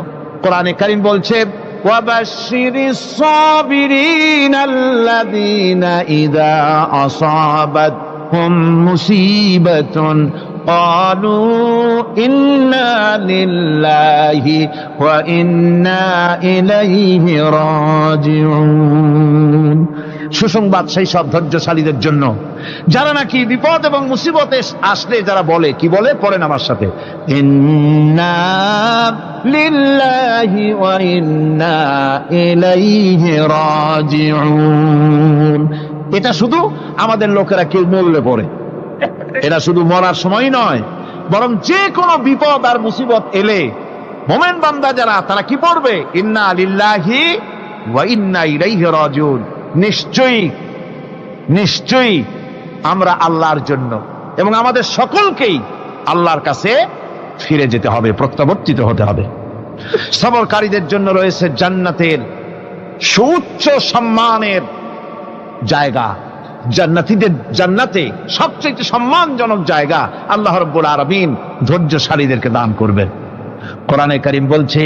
কোরআনে কারীম বলছে, ওয়াবাশশিরিস সাবিরিনাল্লাযীনা ইযা আসাবাতহুম মুসিবাতুন ক্বালু ইন্না লিল্লাহি ওয়া ইন্না ইলাইহি রাজিউন। সুসংবাদ সেই সব ধৈর্যশালীদের জন্য যারা নাকি বিপদ এবং মুসিবতে আসলে যারা বলে, কি বলে? পড়েন আমার সাথে, ইন্না লিল্লাহি ওয়া ইন্না ইলাইহি রাজিউন। এটা শুধু আমাদের লোকেরা কেউ মরলে পড়ে, এটা শুধু মরার সময় নয়, বরং যে কোনো বিপদ আর মুসিবত এলে মোমেন বান্দা যারা, তারা কি পড়বে? ইন্না লিল্লাহি ওয়া ইন্না ইলাইহি রাজিউন। নিশ্চয়ই আমরা আল্লাহর জন্য এবং আমাদের সকলকেই আল্লাহর কাছে ফিরে যেতে হবে, প্রত্যাবর্তিত হতে হবে। সবরকারীদের জন্য রয়েছে জান্নাতের সুউচ্চ সম্মানের জায়গা। জান্নাতীদের জান্নাতে সবচেয়ে সম্মানজনক জায়গা আল্লাহ রাব্বুল আলামিন ধৈর্যশালীদেরকে দান করবেন। কোরআনে কারীম বলছে,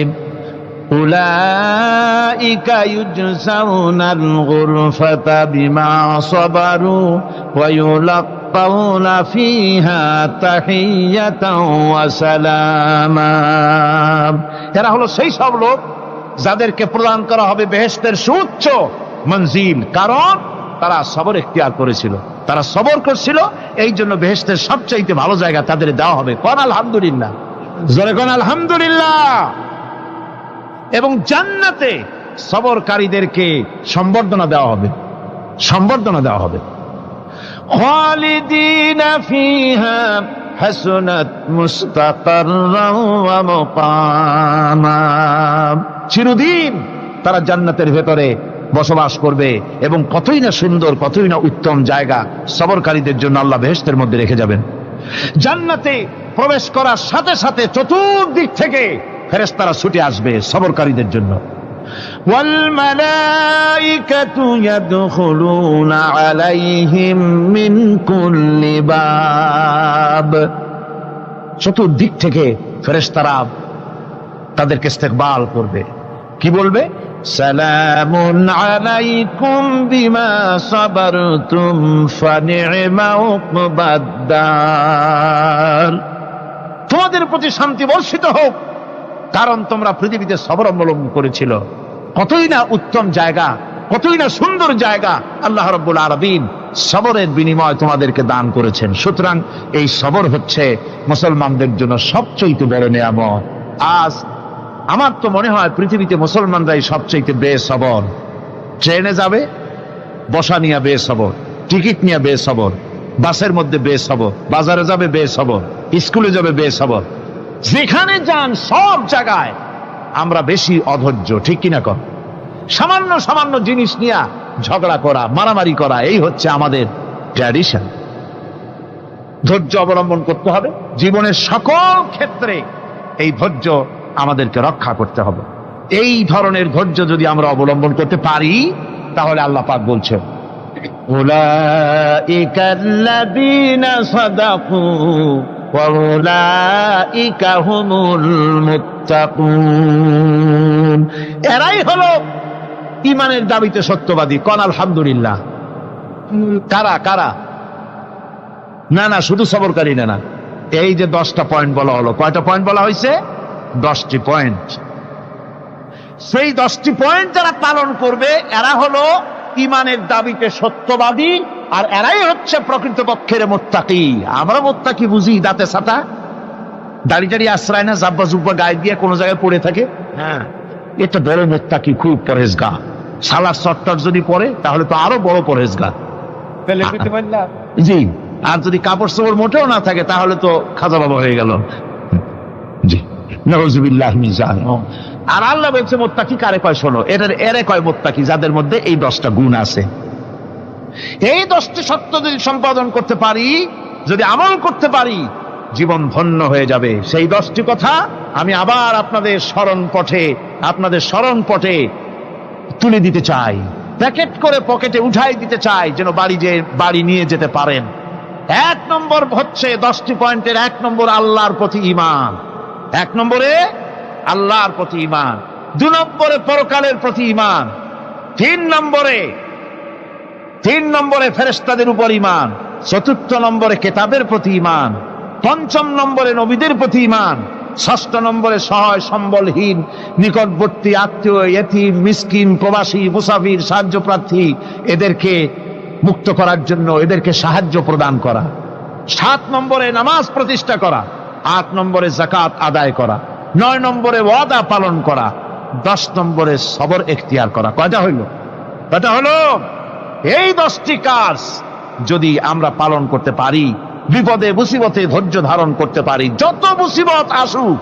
উলাইকা ইউজসাউনাল গুরফাতা বিমা সাবারু ওয়া ইউলাক্কাউনা ফিহা তাহিয়াতাও ওয়া সালামা। এরা হলো সেই সব লোক যাদেরকে প্রদান করা হবে বেহেশতের সুউচ্চ মঞ্জিল, কারণ তারা সবর ইখতিয়ার করেছিল, তারা সবর করছিল, এই জন্য বেহেশতের সবচাইতে ভালো জায়গা তাদের দেওয়া হবে। কোন আলহামদুলিল্লাহ, জোরে কোন আলহামদুলিল্লাহ। এবং জান্নাতে সবরকারীদেরকে সম্বর্ধনা দেওয়া হবে, সম্বর্ধনা দেওয়া হবে। খালিদিনা ফিহা হাসনাত মুস্তাকাররাও ওয়া মুকামা। চিরদিন তারা জান্নাতের ভেতরে বসবাস করবে এবং কতই না সুন্দর, কতই না উত্তম জায়গা সবরকারীদের জন্য আল্লাহ বেহেশতের মধ্যে রেখে যাবেন। জান্নাতে প্রবেশ করার সাথে সাথে চতুর্দিক থেকে ফেরেশতারা ছুটে আসবে সবরকারীদের জন্য। ওয়াল মালাইকাতু ইয়াদখুলুনা আলাইহিম মিন কুল্লি বাব। চতুর্দিক থেকে ফেরেশতারা তাদেরকে ইস্তেকবাল করবে, কি বলবে? সালামুন আলাইকুম বিমা সাবারতুম ফানি'মা উকবাদ-দার। তোমাদের প্রতি শান্তি বর্ষিত হোক, কারণ তোমরা পৃথিবীতে সবর অবলম্বন করেছিল। কতই না উত্তম জায়গা, কতই না সুন্দর জায়গা আল্লাহ রাব্বুল আলামিন সবরের বিনিময় তোমাদেরকে দান করেছেন। সুতরাং এই সবর হচ্ছে মুসলমানদের জন্য সবচেয়ে বড় নিয়ামত। আজ আমার তো মনে হয় পৃথিবীতে মুসলমানরাই সবচেয়ে বেসবর। ট্রেনে যাবে বসা নিয়ে বেসবর, টিকিট নিয়ে বেসবর, বাসের মধ্যে বেসবর, বাজারে যাবে বেসবর, স্কুলে যাবে বেসবর, যেখানে যান সব জায়গায় আমরা বেশি অধৈর্য, ঠিক কিনা কর? সামান্য সামান্য জিনিস নিয়ে ঝগড়া করা, মারামারি করা, এই হচ্ছে আমাদের ট্র্যাডিশন। ধৈর্য অবলম্বন করতে হবে জীবনের সকল ক্ষেত্রে, এই ধৈর্য আমাদেরকে রক্ষা করতে হবে। এই ধরনের ধৈর্য যদি আমরা অবলম্বন করতে পারি, তাহলে আল্লাহ পাক বলছেন, উলাইকাল্লাযীনা সাদাকু ওয়া উলাইকা হুমুল মুত্তাকুন। এরাই হলো ঈমানের দাবিতে সত্যবাদী। কোন আলহামদুলিল্লাহ। কারা কারা? না না, শুধু সবরকারী না, এই যে 10টা পয়েন্ট বলা হলো, কয়টা পয়েন্ট বলা হয়েছে? 10টি পয়েন্ট। সেই 10টি পয়েন্ট যারা পালন করবে এরা হলো ঈমানের দাবিতে সত্যবাদী, আর এরাই হচ্ছে প্রকৃতপক্ষের মুত্তাকি। আমরা মুত্তাকি বুঝি দাঁতে ছাতা, দাড়ি টাড়ি আশ্রয় না, জাব্বা জুব্বা গায়ে দিয়ে কোনো জায়গায় পড়ে থাকে, হ্যাঁ, এটা বড় মুত্তাকি, খুব পরহেজগার। সালার চট্টর যদি পরে তাহলে তো আরো বড় পরহেজগার। জি, আর যদি কাপড় চোপড় মোটেও না থাকে তাহলে তো খাজা বাবা হয়ে গেল। জি, নাউযুবিল্লাহি মিন যালিক। আর আল্লাহ বলছে মুত্তাকি কারে কয়? শোনো, এরে কয় মুত্তাকি যাদের মধ্যে এই 10টা গুণ আছে। এই 10টি সত্য যদি সম্পাদন করতে পারি, যদি আমল করতে পারি, জীবন ধন্য হয়ে যাবে। সেই 10টি কথা আমি আবার আপনাদের স্মরণ পটে তুলে দিতে চাই, প্যাকেট করে পকেটে উঠাই দিতে চাই, যেন বাড়ি নিয়ে যেতে পারেন। 1 নম্বর হচ্ছে 10টি পয়েন্টের 1 নম্বর আল্লাহর প্রতি ঈমান। 1 নম্বরে আল্লাহর প্রতি ঈমান, 2 নম্বরে পরকালের প্রতি ঈমান, 3 নম্বরে ফেরেশতাদের উপর ঈমান, 4র্থ নম্বরে কিতাবের প্রতি ঈমান, 5ম নম্বরে নবীদের প্রতি ঈমান, 6ষ্ঠ নম্বরে সহায় সম্বলহীন নিকটবর্তী আত্মীয়, ইয়েতিম, মিসকিন, প্রবাসী, মুসাফির, সাহায্য প্রার্থী, এদেরকে মুক্ত করার জন্য এদেরকে সাহায্য প্রদান করা, 7 নম্বরে নামাজ প্রতিষ্ঠা করা, 8 নম্বরে যাকাত আদায় করা, 9 নম্বরে ওয়াদা পালন করা, 10 নম্বরে সবর এখতিয়ার করা। কয়টা হইল? এই 10টি কাজ যদি আমরা পালন করতে পারি, বিপদে মুসিবতে ধৈর্য ধারণ করতে পারি, যত মুসিবত আসুক,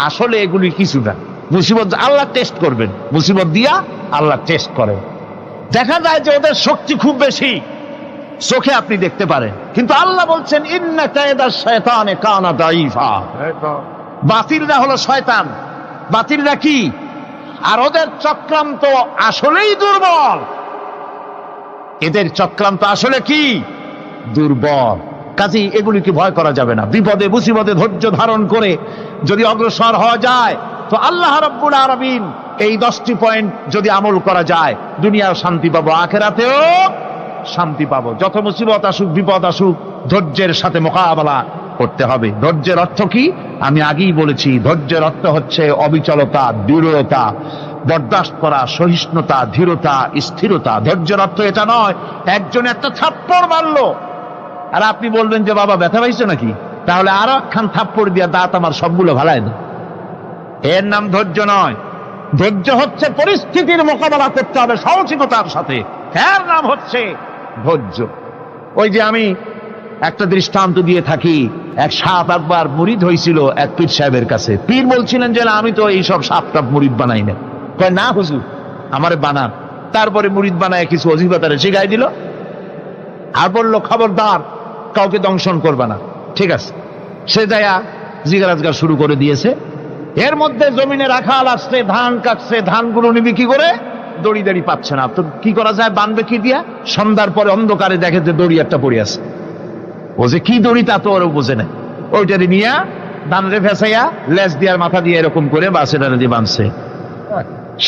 আসলে এগুলি কিছু না। মুসিবত আল্লাহ টেস্ট করবেন, মুসিবত দিয়া আল্লাহ টেস্ট করেন। দেখা যায় যে ওদের শক্তি খুব বেশি, চোখে আপনি দেখতে পারেন, কিন্তু আল্লাহ বলছেন ইন্না কায়দা শায়তানে কানা দাঈফা। বাতিলরা হলো শয়তান। বাতিলরা কি? আর ওদের চক্রান্ত আসলেই দুর্বল। এদের চক্রান্ত আসলে কি? দুর্বল। কাজেই এগুলিকে ভয় করা যাবে না। বিপদে মুসিবতে ধৈর্য ধারণ করে যদি অগ্রসর হওয়া যায় তো আল্লাহ রাব্বুল আলামিন এই 10টি পয়েন্ট যদি আমল করা যায়, দুনিয়ার শান্তি পাবো, আখিরাতেও শান্তি পাবো। যত মুসিবত আসুক, বিপদ আসুক, ধৈর্যের সাথে মোকাবেলা করতে হবে। ধৈর্যের অর্থ কি? আমি আগেই বলেছি, ধৈর্যের অর্থ হচ্ছে অবিচলতা, দৃঢ়তা, বরদাস্ত করা, সহিষ্ণুতা, ধীরতা, স্থিরতা। ধৈর্যের অর্থ এটা নয় একজন একটা থাপ্পড় মারলো আর আপনি বলবেন যে বাবা ব্যথা পাইছো নাকি, তাহলে আরো একখান থাপ্পড় দিয়া দাঁত আমার সবগুলো ভালায় না। এর নাম ধৈর্য নয়। ধৈর্য হচ্ছে পরিস্থিতির মোকাবেলা করতে হবে সাহসিকতার সাথে, এর নাম হচ্ছে ধৈর্য। ওই যে আমি একটা দৃষ্টান্ত দিয়ে থাকি, এক সাপ একবার মুরিদ হয়েছিল এক পীর সাহেবের কাছে। পীর বলছিলেন যে আমি তো এইসব সাপ টাপ মুরিদ বানাই না। কয় না হুজুর, আমারে বানান। তারপরে মুরিদ বানায় কিছু অজিফাতারে শিখাই দিল আর বললো খবরদার কাউকে দংশন করবে না। ঠিক আছে, সে যায়া জিজ্ঞাসা শুরু করে দিয়েছে। এর মধ্যে জমিনে রাখাল আসছে, ধান কাটছে, ধানগুলো নিবি কি করে, দড়ি দাড়ি পাচ্ছে না। তো কি করা যায়, বানবে কি দিয়া? সন্ধ্যার পরে অন্ধকারে দেখে যে দড়ি একটা পড়ে আছে। ও যে কি দড়ি তা তো ওরা বোঝে না। ওইটারে নিয়ে ধানরে ফেসাইয়া লেজ দিয়ার মাথা দিয়ে এরকম করে বাসেটারে দিয়ে বাঁধছে।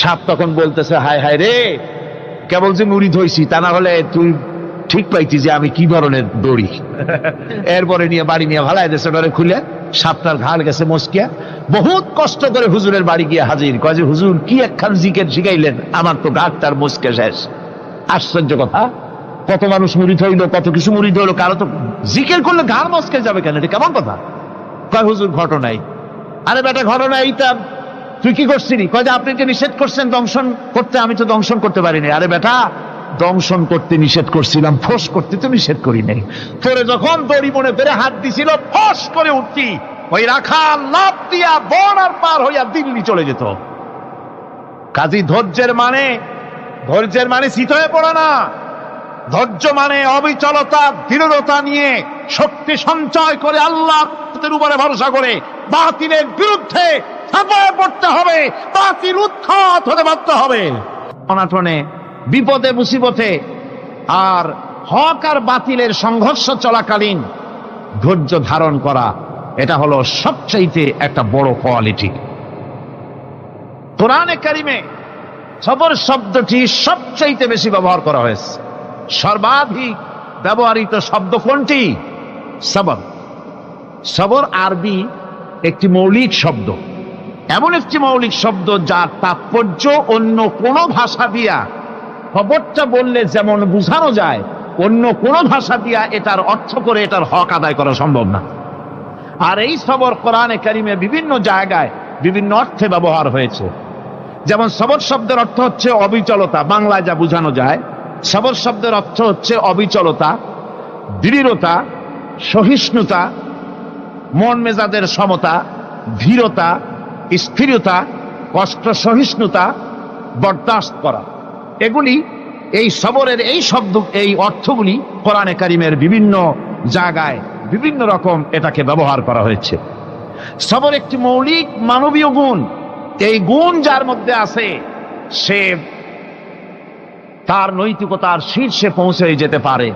সাপ তখন বলতেছে, হায় হায় রে, কেবল যে মুরিদ হইছি তা না হলে তুই ঠিক পাইছি যে আমি কি ধরনের দড়ি। এরপরে নিয়ে বাড়ি নিয়ে ভালাই দেশে ডরে খুলে সাপটার ঘাড় গেছে মস্কিয়া। বহুত কষ্ট করে হুজুরের বাড়ি গিয়ে হাজির। কয় যে হুজুর কি একখান জিকের শিখাইলেন, আমার তো ঘাটটার মস্কে শেষ। আশ্চর্য কথা, কত মানুষ মুরিদ হইলো, কত কিছু মুরিদ হইলো, কারো তো জিকের করলে ঘাড় মস্কে যাবে কেন? এটা কেমন কথা? কয় হুজুর ঘটনাই। আরে বেটা ঘটনা এইটা, তুই কি করছিলি? কয় যে আপনি যে নিষেধ করছেন দংশন করতে, আমি তো দংশন করতে পারিনি। আরে বেটা, দংশন করতে নিষেধ করছিলাম, ফোঁস করতে তো নিষেধ করি নাই। তোরে যখন দড়ি মনে করে হাত দিছিল, ফোঁস করে উঠতি, ওই রাখা লাভ দিয়া বন আর পার হইয়া দিল্লি চলে যেত। কাজী ধৈর্যের মানে চিত হয়ে পড়ে না। ধৈর্য মানে অবিচলতা, দৃঢ়তা নিয়ে শক্তি সঞ্চয় করে আল্লাহর উপরে ভরসা করে বাতিলের বিরুদ্ধে ঝাঁপিয়ে পড়তে হবে, বাতিল উৎখাত হতে বাধ্য হবে। অনাটনে, বিপদে মুসিবতে আর হক আর বাতিলের সংঘর্ষ চলাকালীন ধৈর্য ধারণ করা, এটা হলো সবচাইতে একটা বড় কোয়ালিটি। কোরআনে কারিমে সবর শব্দটি সবচাইতে বেশি ব্যবহার করা হয়েছে। সর্বাধিক ব্যবহৃত শব্দ কোনটি? সবর। সবর আরবি একটি মৌলিক শব্দ, এমন একটি মৌলিক শব্দ যার তাৎপর্য অন্য কোনো ভাষা দিয়া খবরটা বললে যেমন বোঝানো যায়, অন্য কোনো ভাষা দিয়া এটার অর্থ করে এটার হক আদায় করা সম্ভব না। আর এই সবর কোরআনে কারিমে বিভিন্ন জায়গায় বিভিন্ন অর্থে ব্যবহার হয়েছে। যেমন সবর শব্দের অর্থ হচ্ছে অবিচলতা, বাংলায় যা বোঝানো যায়। সবর শব্দের অর্থ হচ্ছে অবিচলতা, দৃঢ়তা, সহিষ্ণুতা, মন মেজাজের সমতা, ধীরতা, স্থিরতা, কষ্ট সহিষ্ণুতা, বরদাস্ত করা। এগুলি এই সবরের এই শব্দ, এই অর্থগুলি কোরআনে কারিমের বিভিন্ন জায়গায় বিভিন্ন রকম এটাকে ব্যবহার করা হয়েছে। সবর একটি মৌলিক মানবীয় গুণ। এই গুণ যার মধ্যে আছে সে তার নৈতিকতার শীর্ষে পৌঁছে যেতে পারে।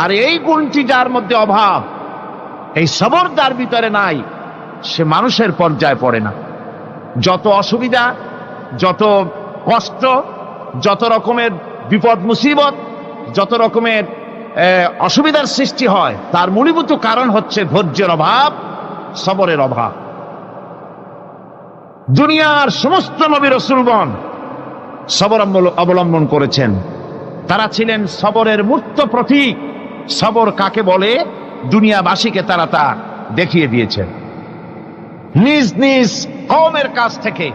আর এই গুণটি যার মধ্যে অভাব, এই সবর যার ভিতরে নাই, সে মানুষের পর্যায়ে পড়ে না। যত অসুবিধা, যত কষ্ট, যত রকমের বিপদ মুসিবত, যত রকমের অসুবিধার সৃষ্টি হয়, তার মূলীভূত কারণ হচ্ছে ধৈর্যের অভাব, সবরের অভাব। দুনিয়ার সমস্ত নবী রাসূলগণ সবর অবলম্বন করেছেন। তারা ছিলেন সবরের মূর্ত প্রতীক। সবর কাকে বলে দুনিয়াবাসীকে তারা তা দেখিয়ে দিয়েছেন। নিজ নিজ কওমের কাছ থেকে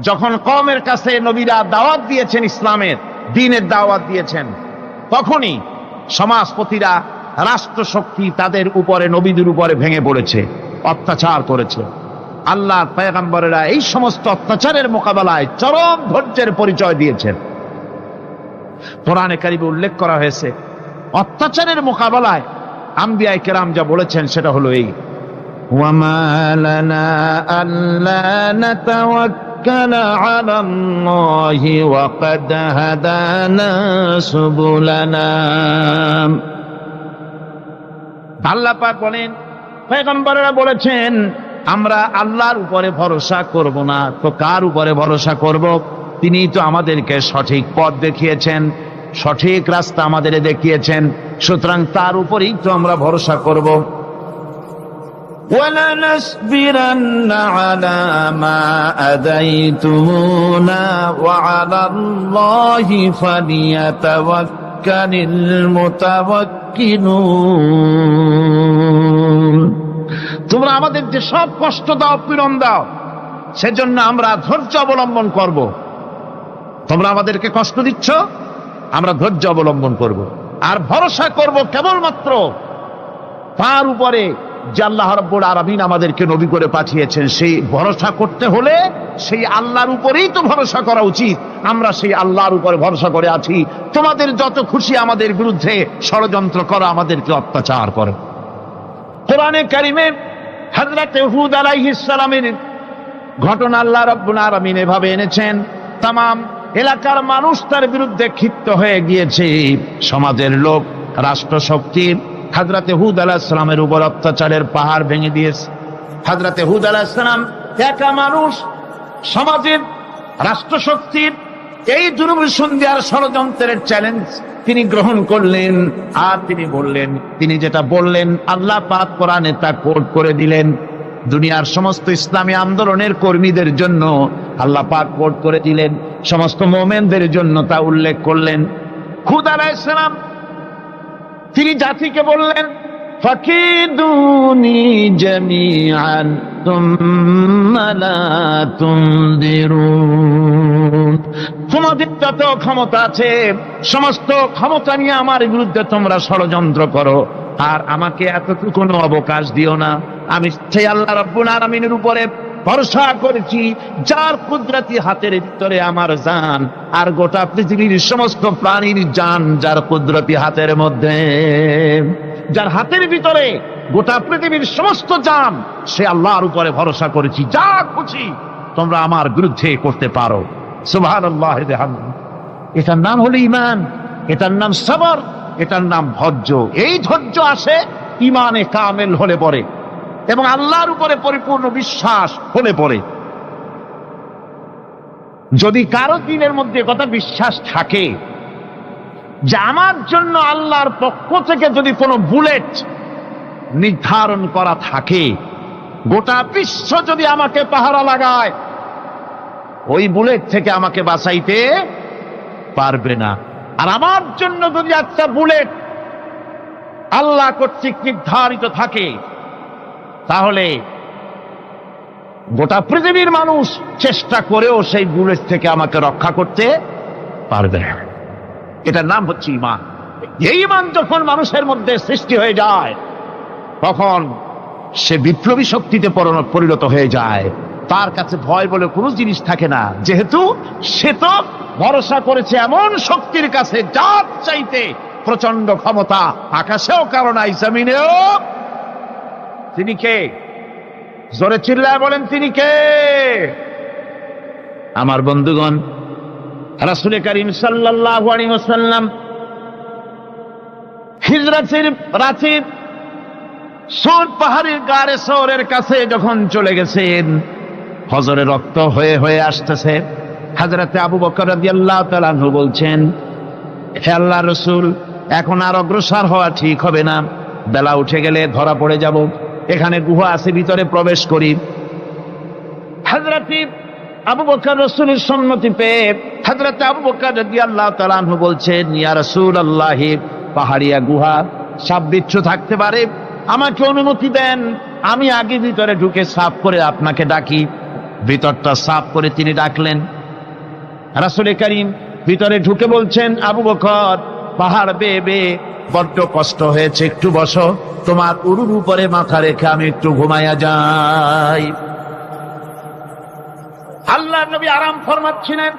যখন কওমের কাছে নবীরা দাওয়াত দিয়েছেন, ইসলামের দ্বীনের দাওয়াত দিয়েছেন, তখনই সমাজপতিরা, রাষ্ট্রশক্তি তাদের উপরে, নবীদের উপরে ভেঙে পড়েছে, অত্যাচার করেছে। আল্লাহর পয়গম্বরেরা এই সমস্ত অত্যাচারের মোকাবেলায় চরম ধৈর্যের পরিচয় দিয়েছেন। কোরআনে কারিমে উল্লেখ করা হয়েছে অত্যাচারের মোকাবেলায় আম্বিয়ায়ে কেরাম যা বলেছেন সেটা হলো এই, ওয়ামা লানা আল্লা নাতাওয়াক্কাল نتوكل على الله وقد هدانا سبلنا আল্লাহ পাক বলেন, পয়গম্বররা বলেছেন আমরা আল্লাহর উপরে ভরসা করব না তো কার উপরে ভরসা করব? তিনি তো আমাদেরকে সঠিক পথ দেখিয়েছেন, সঠিক রাস্তা আমাদের দেখিয়েছেন, সুতরাং তার উপরেই তো আমরা ভরসা করব। وَلَنَصْبِرَنَّ عَلَى مَا آذَيْتُمُونَا وَعَلَى اللَّهِ فَلْيَتَوَكَّلِ الْمُتَوَكِّلُونَ। তোমরা আমাদের যে সব কষ্ট দাও, পীড়ন দাও, সেজন্য আমরা ধৈর্য অবলম্বন করব। তোমরা আমাদেরকে কষ্ট দিচ্ছ, আমরা ধৈর্য অবলম্বন করব আর ভরসা করব কেবলমাত্র তার উপরে যে আল্লাহ রাব্বুল আলামিন আমাদেরকে নবী করে পাঠিয়েছেন। সেই ভরসা করতে হলে সেই আল্লাহর উপরেই তো ভরসা করা উচিত। আমরা সেই আল্লাহর উপরে ভরসা করে আছি। তোমাদের যত খুশি আমাদের বিরুদ্ধে ষড়যন্ত্র করো, আমাদেরকে অত্যাচার করো। কোরআনে কারিমে হযরত হুদ আলাইহিস সালামের ঘটনা আল্লাহ রাব্বুল আলামিন এভাবে এনেছেন, তামাম এলাকার মানুষ তার বিরুদ্ধে ক্ষিপ্ত হয়ে গিয়েছে। সমাজের লোক, রাষ্ট্রশক্তি হযরত হুদ আলাইহিস সালামের উপর অত্যাচারের পাহাড় ভেঙে দিয়েছে। হযরত হুদ আলাইহিস সালাম একা মানুষ, সমাজের রাষ্ট্রশক্তির এই দুর্বিসন্ধির ষড়যন্ত্রের চ্যালেঞ্জ তিনি গ্রহণ করলেন। আর তিনি বললেন, তিনি যেটা বললেন আল্লাহ পাক কোরআনে তা কোট করে দিলেন। দুনিয়ার সমস্ত ইসলামী আন্দোলনের কর্মীদের জন্য আল্লাহ পাক কোট করে দিলেন, সমস্ত মুমিনদের জন্য তা উল্লেখ করলেন। হুদ আলাইহিস সালাম তিনি জাতিকে বললেন, ফাকিদুনি জামিআন তুম্মা লা তুনদিরুন। তোমাদের যত ক্ষমতা আছে সমস্ত ক্ষমতা নিয়ে আমার বিরুদ্ধে তোমরা ষড়যন্ত্র করো, আর আমাকে এতটুকু অবকাশ দিও না। আমি সেই আল্লাহ রাব্বুল আলামিনের উপরে ভরসা করেছি, যার কুদরতি হাতের ভিতরে আমার জান, আর গোটা পৃথিবীর সমস্ত প্রাণীর জান যার কুদরতি হাতের মধ্যে। যার হাতের ভিতরে গোটা পৃথিবীর সমস্ত জান, সে আল্লাহর উপরে ভরসা করেছি। যা খুশি তোমরা আমার বিরুদ্ধে করতে পারো। সুবহানাল্লাহ। এটার নাম হলো ঈমান, এটার নাম সবর, এটার নাম ধৈর্য। এই ধৈর্য আসে ঈমানে কামেল হলে পরে এবং আল্লাহর উপরে পরিপূর্ণ বিশ্বাস হলে পরে। যদি কারো দিনের মধ্যে কথা বিশ্বাস থাকে যে আমার জন্য আল্লাহর পক্ষ থেকে যদি কোনো বুলেট নির্ধারণ করা থাকে, গোটা বিশ্ব যদি আমাকে পাহারা লাগায়, ওই বুলেট থেকে আমাকে বাঁচাইতে পারবে না। আর আমার জন্য যদি একটা বুলেট আল্লাহ কর্তৃক নির্ধারিত থাকে, তাহলে গোটা পৃথিবীর মানুষ চেষ্টা করেও সেই বুলেট থেকে আমাকে রক্ষা করতে পারবে না। এটার নাম হচ্ছে ঈমান। এই ঈমান যখন মানুষের মধ্যে সৃষ্টি হয়ে যায়, তখন সে বিপ্লবী শক্তিতে পরিণত হয়ে যায়। তার কাছে ভয় বলে কোনো জিনিস থাকে না, যেহেতু সে তো ভরসা করেছে এমন শক্তির কাছে যার চাইতে প্রচন্ড ক্ষমতা আকাশেও কারো নাই, জমিনেও। তিনি কে? জোরে চিল্লায় বলেন, তিনি কে? আমার বন্ধুগণ, রাসূল করিম সাল্লাল্লাহু আলাইহি ওয়াসাল্লাম হিজরতের রাতে সৌর পাহাড়ের গাড়ে সৌরের কাছে যখন চলে গেছেন, ফজরে রক্ত হয়ে হয়ে আসতেছে। হযরত আবু বকর রাদিয়াল্লাহু তাআলা আনহু বলছেন, হে আল্লাহর রাসূল, এখন আর অগ্রসর হওয়া ঠিক হবে না, বেলা উঠে গেলে ধরা পড়ে যাব। এখানে গুহা আছে, ভিতরে প্রবেশ করি। হযরত আবু বকর রাসূলের সম্মতি পেয়ে হযরত আবু বকর রাদিয়াল্লাহু তাআলা আনহু বলছেন, ইয়া রাসূলুল্লাহ, পাহাড়িয়া গুহা, সাপ বিচ্ছু থাকতে পারে, আমাকে অনুমতি দেন, আমি আগে ভিতরে ঢুকে সাফ করে আপনাকে ডাকি। ভিতরটা সাফ করে তিনি ডাকলেন। রাসূল করিম ভিতরে ঢুকে বলছেন, আবু বকর, পাহাড় বেয়ে বেয়ে বড্ড কষ্ট হয়েছে, একটু বসো, তোমার উরুর উপরে মাথা রেখে আমি একটু ঘুমাইয়া যাই। আল্লাহর নবী আরাম ফরমাচ্ছিলেন।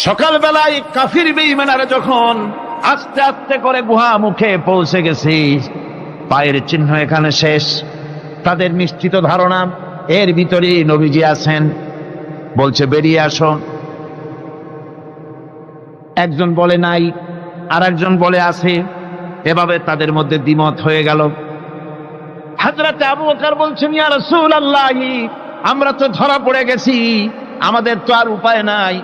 সকালবেলায় কাফির বেঈমানরা যখন আস্তে আস্তে করে গুহা মুখে পৌঁছে গেছে, পায়ের চিহ্ন এখানে শেষ, তাদের নিশ্চিত ধারণা এর ভিতরে নবীজি আছেন। বলছে বেরিয়ে আসো। একজন বলে নাই, আর একজন বলে আছে। এভাবে তাদের মধ্যে দ্বিমত হয়ে গেল। হযরত আবু বকর বলছেন, ইয়া রাসূলুল্লাহ, আমরা তো ধরা পড়ে গেছি, আমাদের তো আর উপায় নাই।